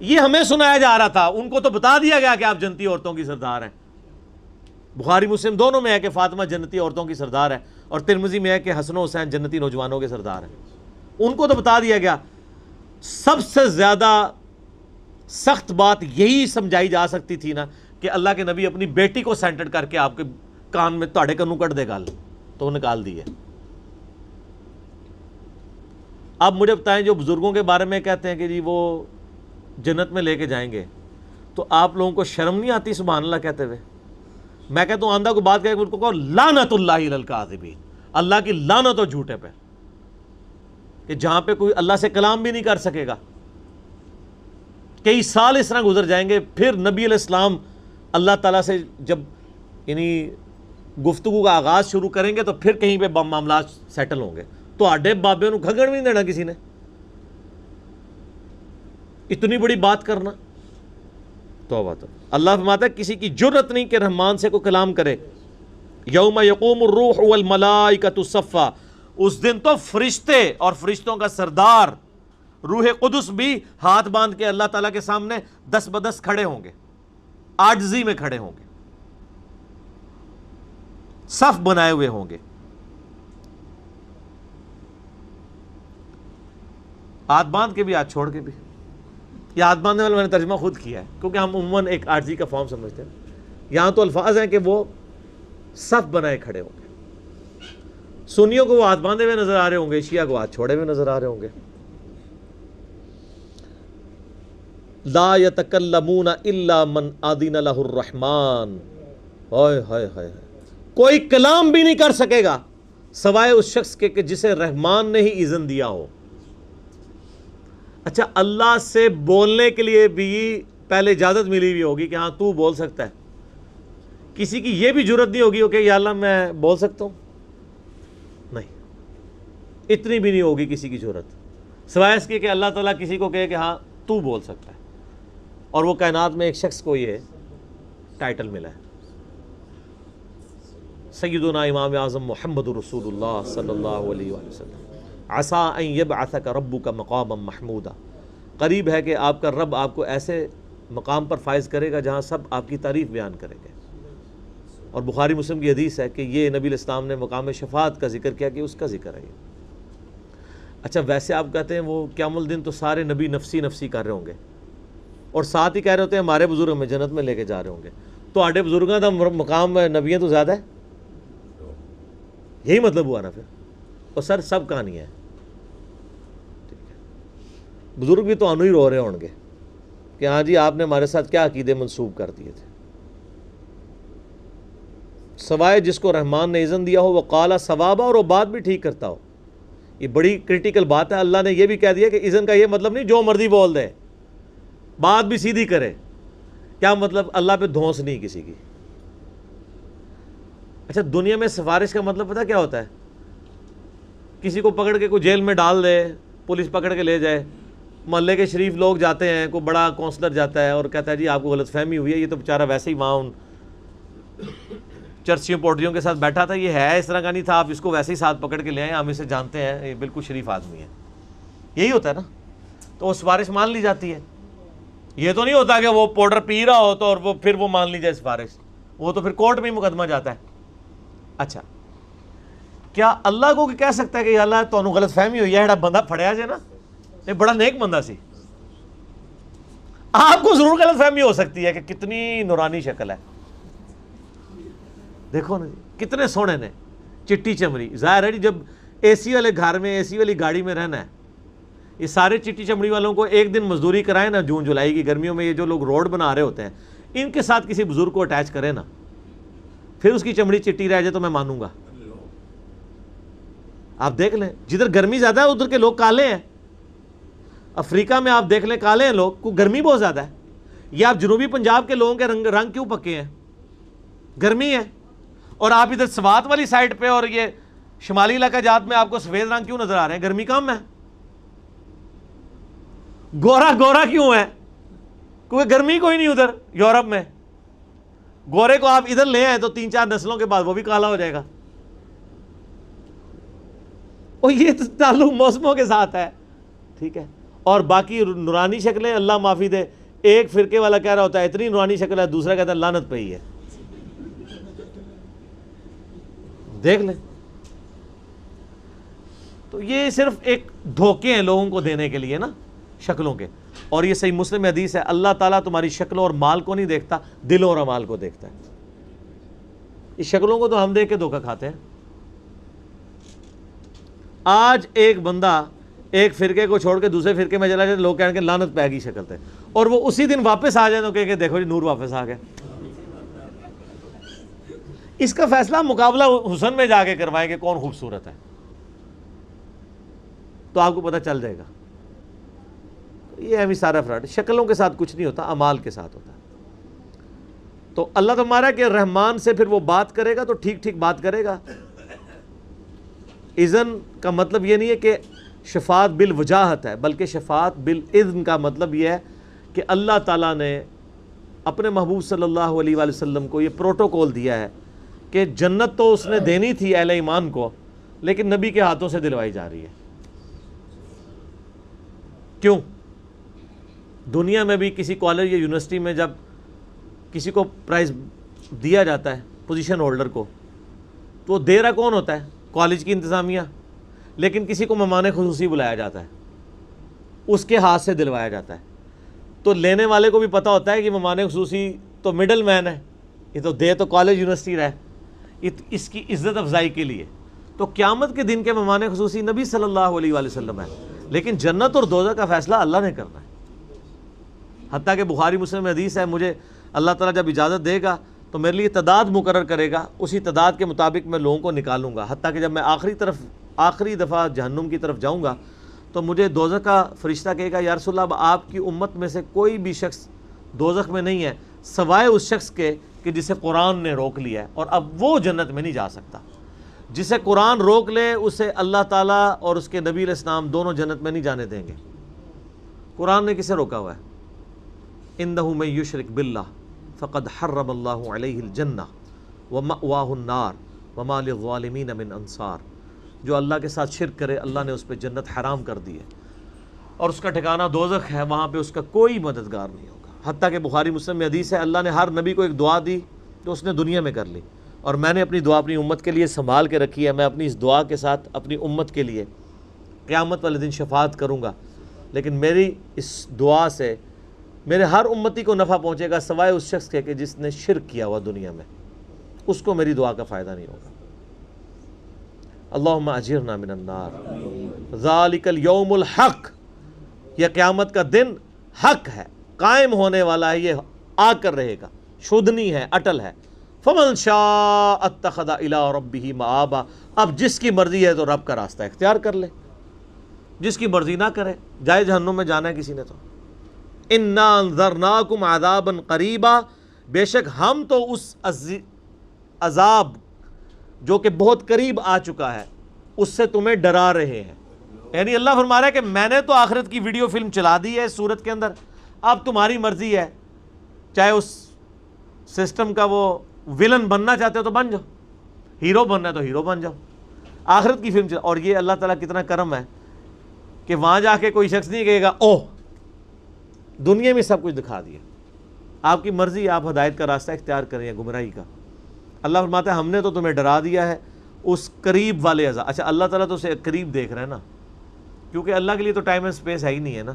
یہ ہمیں سنایا جا رہا تھا، ان کو تو بتا دیا گیا کہ آپ جنتی عورتوں کی سردار ہیں۔ بخاری مسلم دونوں میں ہے کہ فاطمہ جنتی عورتوں کی سردار ہے، اور ترمذی میں ہے کہ حسن و حسین جنتی نوجوانوں کے سردار ہیں۔ ان کو تو بتا دیا گیا۔ سب سے زیادہ سخت بات یہی سمجھائی جا سکتی تھی نا کہ اللہ کے نبی اپنی بیٹی کو سینٹر کر کے آپ کے کان میں تاڑے کنوں کٹ دے گال، تو نکال دیے۔ اب مجھے بتائیں جو بزرگوں کے بارے میں کہتے ہیں کہ جی وہ جنت میں لے کے جائیں گے، تو آپ لوگوں کو شرم نہیں آتی سبحان اللہ کہتے ہوئے؟ میں کہتا ہوں آندھا کو بات کہہ کے ان کو کہو لعنت اللہ علی الکاذبین، اللہ کی لعنت ہو جھوٹے پہ، کہ جہاں پہ کوئی اللہ سے کلام بھی نہیں کر سکے گا۔ کئی سال اس طرح گزر جائیں گے، پھر نبی علیہ السلام اللہ تعالیٰ سے جب یعنی گفتگو کا آغاز شروع کریں گے تو پھر کہیں پہ معاملات سیٹل ہوں گے۔ تو آڈے بابے انہوں کھگڑ بھی نہیں دینا کسی نے، اتنی بڑی بات کرنا۔ توبہ تو اللہ فرماتا ہے کسی کی جرت نہیں کہ رحمان سے کوئی کلام کرے۔ یوم یقوم الروح والملائکۃ صفا، اس دن تو فرشتے اور فرشتوں کا سردار روح قدس بھی ہاتھ باندھ کے اللہ تعالیٰ کے سامنے دس بدس کھڑے ہوں گے، عاجزی میں کھڑے ہوں گے، صف بنائے ہوئے ہوں گے۔ ہاتھ باندھ کے بھی ہاتھ چھوڑ کے بھی۔ یہ ہاتھ باندھنے والا میں نے ترجمہ خود کیا ہے کیونکہ ہم عموماً ایک عاجزی کا فارم سمجھتے ہیں، یہاں تو الفاظ ہیں کہ وہ صف بنائے کھڑے ہوں گے۔ سنیوں کو وہ ہاتھ باندھے ہوئے نظر آ رہے ہوں گے، شیعہ کو ہاتھ چھوڑے ہوئے نظر آ رہے ہوں گے۔ لا یتکلمون الا من اذن لہ الرحمن، ہائے ہائے ہائے، کوئی کلام بھی نہیں کر سکے گا سوائے اس شخص کے کہ جسے رحمان نے ہی اذن دیا ہو۔ اچھا اللہ سے بولنے کے لیے بھی پہلے اجازت ملی ہوئی ہوگی کہ ہاں تو بول سکتا ہے، کسی کی یہ بھی جرت نہیں ہوگی کہ یا اللہ میں بول سکتا ہوں، نہیں، اتنی بھی نہیں ہوگی کسی کی جرت، سوائے اس کے کہ اللہ تعالیٰ کسی کو کہے کہ ہاں تو بول سکتا ہے، اور وہ کائنات میں ایک شخص کو یہ ٹائٹل ملا ہے، سیدنا امام اعظم محمد رسول اللہ صلی اللہ علیہ وآلہ وسلم، عسیٰ ان یبعثک ربک مقاما محمودا، قریب ہے کہ آپ کا رب آپ کو ایسے مقام پر فائز کرے گا جہاں سب آپ کی تعریف بیان کریں گے، اور بخاری مسلم کی حدیث ہے کہ یہ نبی الاسلام نے مقام شفاعت کا ذکر کیا کہ اس کا ذکر ہے یہ۔ اچھا ویسے آپ کہتے ہیں وہ قیام الدین تو سارے نبی نفسی نفسی کر رہے ہوں گے، اور ساتھ ہی کہہ رہے ہوتے ہیں ہمارے بزرگ ہمیں جنت میں لے کے جا رہے ہوں گے، تو آٹھے بزرگاں کا مقام نبیوں تو زیادہ ہے، یہی مطلب ہوا نا پھر، اور سر سب کہانی ہے، بزرگ بھی تو انو ہی رو رہے ہوں گے کہ ہاں جی آپ نے ہمارے ساتھ کیا عقیدے منسوب کر دیے تھے، سوائے جس کو رحمان نے اذن دیا ہو وہ قالا ثوابا، اور وہ بات بھی ٹھیک کرتا ہو، یہ بڑی کرٹیکل بات ہے۔ اللہ نے یہ بھی کہہ دیا کہ اذن کا یہ مطلب نہیں جو مرضی بول دے، بات بھی سیدھی کرے، کیا مطلب؟ اللہ پہ دھونس نہیں کسی کی۔ اچھا دنیا میں سفارش کا مطلب پتہ کیا ہوتا ہے؟ کسی کو پکڑ کے کوئی جیل میں ڈال دے، پولیس پکڑ کے لے جائے، محلے کے شریف لوگ جاتے ہیں، کوئی بڑا کونسلر جاتا ہے اور کہتا ہے جی آپ کو غلط فہمی ہوئی ہے، یہ تو بیچارہ ویسے ہی وہاں ان چرچیوں پوٹریوں کے ساتھ بیٹھا تھا، یہ ہے اس طرح کا نہیں تھا، آپ اس کو ویسے ہی ساتھ پکڑ کے لے آئیں، ہم اسے جانتے ہیں، یہ بالکل شریف آدمی ہے، یہی ہوتا ہے نا، تو وہ سفارش مان لی جاتی ہے۔ یہ تو نہیں ہوتا کہ وہ پاؤڈر پی رہا ہو تو اور وہ پھر وہ مان لی جائے سفارش، وہ تو پھر کورٹ میں ہی مقدمہ جاتا ہے۔ اچھا کیا اللہ کو کہہ سکتا ہے کہ یا اللہ تو غلط فہمی ہوئی ہے، بندہ پھڑیا جائے نا، یہ بڑا نیک بندہ سی، آپ کو ضرور غلط فہمی ہو سکتی ہے کہ کتنی نورانی شکل ہے، دیکھو نا کتنے سونے نے، چٹی چمڑی، ظاہر ہے جی جب اے سی والے گھر میں اے سی والی گاڑی میں رہنا ہے، یہ سارے چٹی چمڑی والوں کو ایک دن مزدوری کرائے نا، جون جولائی کی گرمیوں میں یہ جو لوگ روڈ بنا رہے ہوتے ہیں ان کے ساتھ کسی بزرگ کو اٹیچ کرے نا، پھر اس کی چمڑی چٹی رہ جائے تو میں مانوں گا۔ آپ دیکھ لیں جدھر گرمی زیادہ ہے ادھر کے لوگ کالے ہیں، افریقہ میں آپ دیکھ لیں کالے ہیں لوگ، کو گرمی بہت زیادہ ہے، یہ آپ جنوبی پنجاب کے لوگوں کے رنگ کیوں پکے ہیں؟ گرمی ہے، اور آپ ادھر سوات والی سائڈ پہ اور یہ شمالی علاقہ جات میں آپ کو سفید رنگ کیوں نظر آ رہے ہیں؟ گرمی کم ہے۔ گورا گورا کیوں ہے؟ کیونکہ گرمی کوئی نہیں ادھر یورپ میں، گورے کو آپ ادھر لے آئے تو 3-4 نسلوں کے بعد وہ بھی کالا ہو جائے گا، اور یہ تعلق موسموں کے ساتھ ہے، ٹھیک ہے۔ اور باقی نورانی شکلیں اللہ معافی دے، ایک فرقے والا کہہ رہا ہوتا ہے اتنی نورانی شکل ہے، دوسرا کہتا ہے لعنت پہ ہی ہے، دیکھ لیں۔ تو یہ صرف ایک دھوکے ہیں لوگوں کو دینے کے لیے نا شکلوں کے، اور یہ صحیح مسلم حدیث ہے، اللہ تعالیٰ تمہاری شکلوں اور مال کو نہیں دیکھتا، دلوں اور اعمال کو دیکھتا ہے۔ اس شکلوں کو تو ہم دیکھ کے دھوکہ کھاتے ہیں۔ آج ایک بندہ ایک فرقے کو چھوڑ کے دوسرے فرقے میں چلا جائے لوگ کہیں گے لعنت پہ گئی شکل تے، اور وہ اسی دن واپس آ جائے تو کہیں گے دیکھو جی نور واپس آ گیا۔ اس کا فیصلہ مقابلہ حسن میں جا کے کروائیں گے کون خوبصورت ہے، تو آپ کو پتہ چل جائے گا۔ یہ ہے سارا فراڈ، شکلوں کے ساتھ کچھ نہیں ہوتا، اعمال کے ساتھ ہوتا ہے۔ تو اللہ تمہارا کہ رحمان سے پھر وہ بات کرے گا تو ٹھیک ٹھیک بات کرے گا۔ اذن کا مطلب یہ نہیں ہے کہ شفاعت بالوجاہت ہے، بلکہ شفاعت بالاذن کا مطلب یہ ہے کہ اللہ تعالیٰ نے اپنے محبوب صلی اللہ علیہ وآلہ وسلم کو یہ پروٹوکول دیا ہے کہ جنت تو اس نے دینی تھی اہل ایمان کو، لیکن نبی کے ہاتھوں سے دلوائی جا رہی ہے۔ کیوں؟ دنیا میں بھی کسی کالج یا یونیورسٹی میں جب کسی کو پرائز دیا جاتا ہے پوزیشن ہولڈر کو، تو دے رہا کون ہوتا ہے؟ کالج کی انتظامیہ، لیکن کسی کو مہمان خصوصی بلایا جاتا ہے، اس کے ہاتھ سے دلوایا جاتا ہے، تو لینے والے کو بھی پتہ ہوتا ہے کہ مہمان خصوصی تو مڈل مین ہے، یہ تو دے تو کالج یونیورسٹی رہے، اس کی عزت افزائی کے لیے۔ تو قیامت کے دن کے مہمان خصوصی نبی صلی اللہ علیہ وآلہ وسلم ہے، لیکن جنت اور دوزخ کا فیصلہ اللہ نے کرنا ہے۔ حتیٰ کہ بخاری مسلم میں حدیث ہے، مجھے اللہ تعالیٰ جب اجازت دے گا تو میرے لیے تعداد مقرر کرے گا، اسی تعداد کے مطابق میں لوگوں کو نکالوں گا، حتیٰ کہ جب میں آخری دفعہ جہنم کی طرف جاؤں گا تو مجھے دوزخ کا فرشتہ کہے گا یا رسول اللہ آپ کی امت میں سے کوئی بھی شخص دوزخ میں نہیں ہے سوائے اس شخص کے کہ جسے قرآن نے روک لیا ہے، اور اب وہ جنت میں نہیں جا سکتا۔ جسے قرآن روک لے اسے اللہ تعالیٰ اور اس کے نبی علیہ السلام دونوں جنت میں نہیں جانے دیں گے۔ قرآن نے کسے روکا ہوا ہے؟ اِنَّهُ مَن يُشْرِكْ بِاللَّهِ فَقَدْ حَرَّمَ اللَّهُ عَلَيْهِ الْجَنَّةَ وَمَأْوَاهُ النَّارُ وَمَا لِلظَّالِمِينَ مِنْ أَنصَارٍ۔ جو اللہ کے ساتھ شرک کرے اللہ نے اس پہ جنت حرام کر دی ہے، اور اس کا ٹھکانہ دوزخ ہے، وہاں پہ اس کا کوئی مددگار نہیں ہوگا۔ حتیٰ کہ بخاری مسلم میں حدیث ہے، اللہ نے ہر نبی کو ایک دعا دی تو اس نے دنیا میں کر لی، اور میں نے اپنی دعا اپنی امت کے لیے سنبھال کے رکھی ہے۔ میں اپنی اس دعا کے ساتھ اپنی امت کے لیے قیامت والے دن شفاعت کروں گا، لیکن میری اس دعا سے میرے ہر امتی کو نفع پہنچے گا سوائے اس شخص کے کہ جس نے شرک کیا ہوا دنیا میں، اس کو میری دعا کا فائدہ نہیں ہوگا۔ اللہم اجرنا من النار۔ ذالک الیوم الحق، یہ قیامت کا دن حق ہے، قائم ہونے والا ہے، یہ آ کر رہے گا، شدنی ہے، اٹل ہے۔ فمن شاء اتخذ الی ربہ مآبا، اب جس کی مرضی ہے تو رب کا راستہ اختیار کر لے، جس کی مرضی نہ کرے جائے جہنم میں جانا ہے کسی نے تو۔ انا انذرناکم عذابا قریبا، بے شک ہم تو اس عذاب جو کہ بہت قریب آ چکا ہے اس سے تمہیں ڈرا رہے ہیں۔ یعنی اللہ فرما رہا ہے کہ میں نے تو آخرت کی ویڈیو فلم چلا دی ہے اس صورت کے اندر، اب تمہاری مرضی ہے، چاہے اس سسٹم کا وہ ویلن بننا چاہتے ہو تو بن جاؤ، ہیرو بننا ہے تو ہیرو بن جاؤ، آخرت کی فلم چلا۔ اور یہ اللہ تعالیٰ کتنا کرم ہے کہ وہاں جا کے کوئی شخص نہیں کہے گا اوہ دنیا میں سب کچھ دکھا دیا، آپ کی مرضی، آپ ہدایت کا راستہ اختیار کریں یا گمراہی کا۔ اللہ فرماتا ہے ہم نے تو تمہیں ڈرا دیا ہے اس قریب والے عذاب۔ اچھا اللہ تعالیٰ تو اسے قریب دیکھ رہا ہے نا، کیونکہ اللہ کے لیے تو ٹائم اینڈ سپیس ہے ہی نہیں ہے نا۔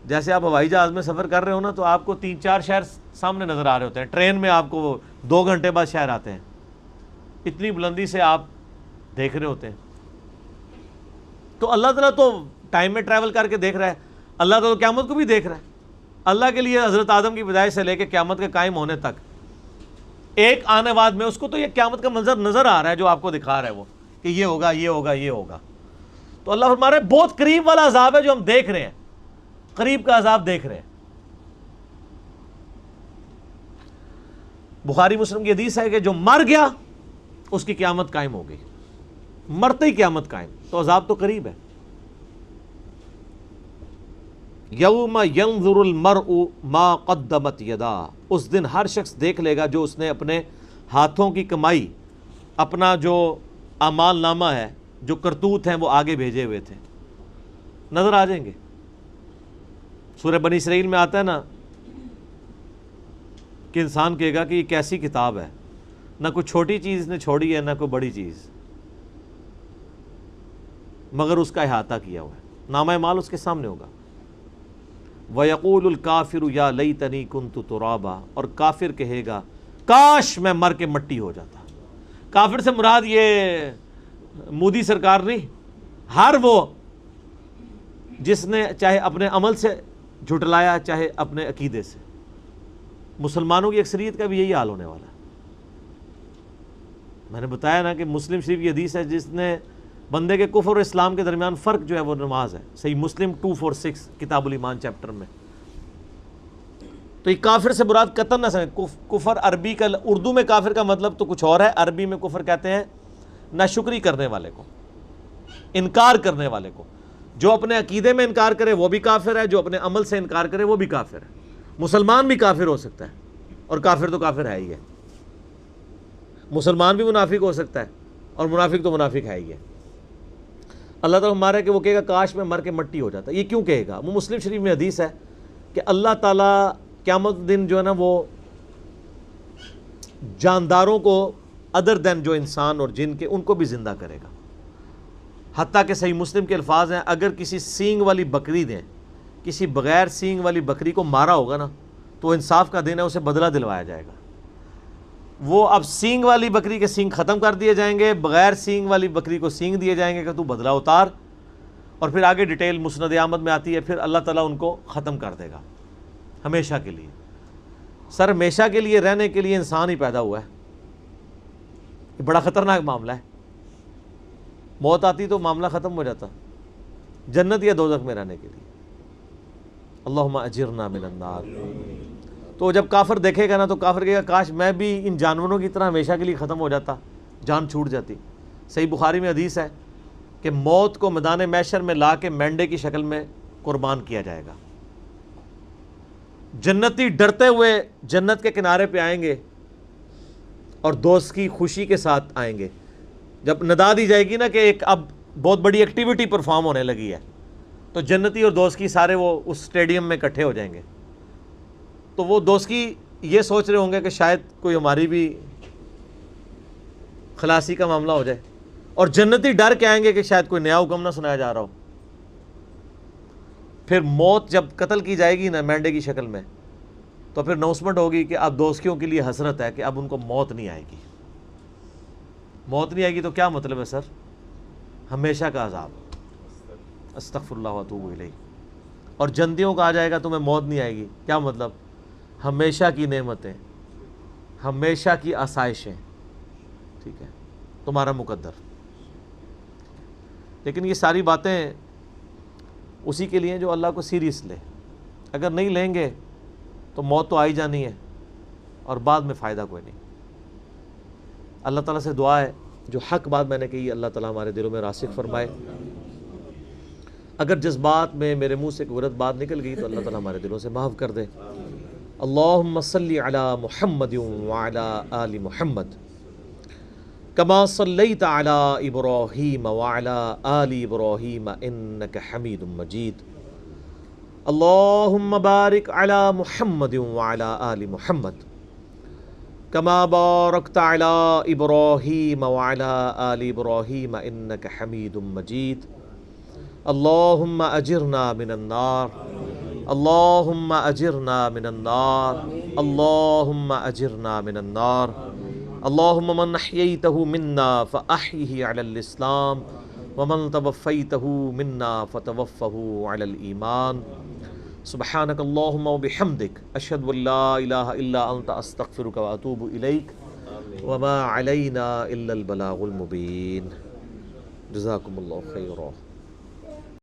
جیسے آپ ہوائی جہاز میں سفر کر رہے ہو نا تو آپ کو 3-4 شہر سامنے نظر آ رہے ہوتے ہیں، ٹرین میں آپ کو 2 گھنٹے بعد شہر آتے ہیں، اتنی بلندی سے آپ دیکھ رہے ہوتے ہیں۔ تو اللہ تعالیٰ تو ٹائم میں ٹریول کر کے دیکھ رہا ہے، اللہ تعالیٰ تو قیامت کو بھی دیکھ رہا ہے۔ اللہ کے لیے حضرت آدم کی پیدائش سے لے کے قیامت کے قائم ہونے تک ایک آنے بعد میں اس کو تو یہ قیامت کا منظر نظر آ رہا ہے جو آپ کو دکھا رہا ہے وہ، کہ یہ ہوگا یہ ہوگا یہ ہوگا۔ تو اللہ فرما رہا ہے بہت قریب والا عذاب ہے جو ہم دیکھ رہے ہیں، قریب کا عذاب دیکھ رہے ہیں۔ بخاری مسلم کی حدیث ہے کہ جو مر گیا اس کی قیامت قائم ہو گئی، مرتے ہی قیامت قائم، تو عذاب تو قریب ہے۔ یوم ینظر المرء ما قدمت یدا، اس دن ہر شخص دیکھ لے گا جو اس نے اپنے ہاتھوں کی کمائی، اپنا جو اعمال نامہ ہے، جو کرتوت ہیں وہ آگے بھیجے ہوئے تھے، نظر آ جائیں گے۔ سورہ بنی اسرائیل میں آتا ہے نا کہ انسان کہے گا کہ یہ کیسی کتاب ہے، نہ کوئی چھوٹی چیز نے چھوڑی ہے نہ کوئی بڑی چیز، مگر اس کا احاطہ کیا ہوا ہے، نامہ اعمال اس کے سامنے ہوگا۔ وَيَقُولُ الْكَافِرُ يَا لَيْتَنِي كُنْتُ تُرَابًا، اور کافر کہے گا کاش میں مر کے مٹی ہو جاتا۔ کافر سے مراد یہ مودی سرکار نہیں، ہر وہ جس نے چاہے اپنے عمل سے جھٹلایا چاہے اپنے عقیدے سے۔ مسلمانوں کی اکثریت کا بھی یہی حال ہونے والا ہے۔ میں نے بتایا نا کہ مسلم شریف کی حدیث ہے جس نے بندے کے کفر اور اسلام کے درمیان فرق جو ہے وہ نماز ہے، صحیح مسلم 246 کتاب الایمان چیپٹر میں۔ تو یہ کافر سے مراد قطعاً نہ سمجھیں، کفر عربی کا، اردو میں کافر کا مطلب تو کچھ اور ہے، عربی میں کفر کہتے ہیں ناشکری کرنے والے کو، انکار کرنے والے کو۔ جو اپنے عقیدے میں انکار کرے وہ بھی کافر ہے، جو اپنے عمل سے انکار کرے وہ بھی کافر ہے۔ مسلمان بھی کافر ہو سکتا ہے، اور کافر تو کافر ہے ہی ہے۔ مسلمان بھی منافق ہو سکتا ہے، اور منافق تو منافق ہے ہی ہے۔ اللہ تعالیٰ ہمارا ہے کہ وہ کہے گا کاش میں مر کے مٹی ہو جاتا۔ یہ کیوں کہے گا؟ وہ مسلم شریف میں حدیث ہے کہ اللہ تعالیٰ قیامت دن جو ہے نا وہ جانداروں کو ادر دین جو انسان اور جن کے ان کو بھی زندہ کرے گا۔ حتیٰ کہ صحیح مسلم کے الفاظ ہیں اگر کسی سینگ والی بکری دیں، کسی بغیر سینگ والی بکری کو مارا ہوگا نا تو انصاف کا دن ہے، اسے بدلہ دلوایا جائے گا۔ وہ اب سینگ والی بکری کے سینگ ختم کر دیے جائیں گے، بغیر سینگ والی بکری کو سینگ دیے جائیں گے کہ تو بدلہ اتار، اور پھر آگے ڈیٹیل مسند احمد میں آتی ہے، پھر اللہ تعالیٰ ان کو ختم کر دے گا ہمیشہ کے لیے۔ سر ہمیشہ کے لیے رہنے کے لیے انسان ہی پیدا ہوا ہے، یہ بڑا خطرناک معاملہ ہے۔ موت آتی تو معاملہ ختم ہو جاتا، جنت یا دوزخ میں رہنے کے لیے۔ اللہم اجرنا من النار۔ تو جب کافر دیکھے گا نا تو کافر کہے گا کاش میں بھی ان جانوروں کی طرح ہمیشہ کے لیے ختم ہو جاتا، جان چھوٹ جاتی۔ صحیح بخاری میں حدیث ہے کہ موت کو میدان محشر میں لا کے مینڈے کی شکل میں قربان کیا جائے گا۔ جنتی ڈرتے ہوئے جنت کے کنارے پہ آئیں گے اور دوست کی خوشی کے ساتھ آئیں گے۔ جب ندا دی جائے گی نا کہ ایک اب بہت بڑی ایکٹیویٹی پرفارم ہونے لگی ہے، تو جنتی اور دوست کی سارے وہ اس اسٹیڈیم میں اکٹھے ہو جائیں گے۔ تو وہ دوست کی یہ سوچ رہے ہوں گے کہ شاید کوئی ہماری بھی خلاصی کا معاملہ ہو جائے، اور جنتی ڈر کے آئیں گے کہ شاید کوئی نیا حکم نہ سنایا جا رہا ہو۔ پھر موت جب قتل کی جائے گی نا مینڈے کی شکل میں، تو پھر اناؤنسمنٹ ہوگی کہ اب دوستیوں کے لیے حسرت ہے کہ اب ان کو موت نہیں آئے گی۔ موت نہیں آئے گی تو کیا مطلب ہے سر؟ ہمیشہ کا عذاب۔ استغفر اللہ واتوب الیہ۔ اور جنتیوں کا آ جائے گا تمہیں موت نہیں آئے گی، کیا مطلب؟ ہمیشہ کی نعمتیں، ہمیشہ کی آسائشیں، ٹھیک ہے، تمہارا مقدر۔ لیکن یہ ساری باتیں اسی کے لیے جو اللہ کو سیریس لے۔ اگر نہیں لیں گے تو موت تو آئی جانی ہے اور بعد میں فائدہ کوئی نہیں۔ اللہ تعالیٰ سے دعا ہے جو حق بات میں نے کہی اللہ تعالیٰ ہمارے دلوں میں راسخ فرمائے۔ اگر جس بات میں میرے منہ سے کوئی غلط بات نکل گئی تو اللہ تعالیٰ ہمارے دلوں سے معاف کر دے۔ اللہم صلی علی محمد وعلی آل محمد کما صلیت علی ابراہیم وعلی آل ابراہیم انک حمید مجید۔ اللہم بارک علی محمد وعلی آل محمد کما بارکت علی ابراہیم وعلی آل ابراہیم انک حمید مجید۔ اللہم اجرنا من النار، اللہم اجرنا من النار، اللہم اجرنا من النار۔ اللہم من احییتہ منا فاحیہ علی الاسلام ومن توفیتہ منا فتوفہ علی الایمان۔ سبحانک اللہم وبحمدک اشہد ان لا الہ الا انت استغفرک واتوب الیک وما علینا الا البلاغ المبین۔ جزاکم اللہ خیرا۔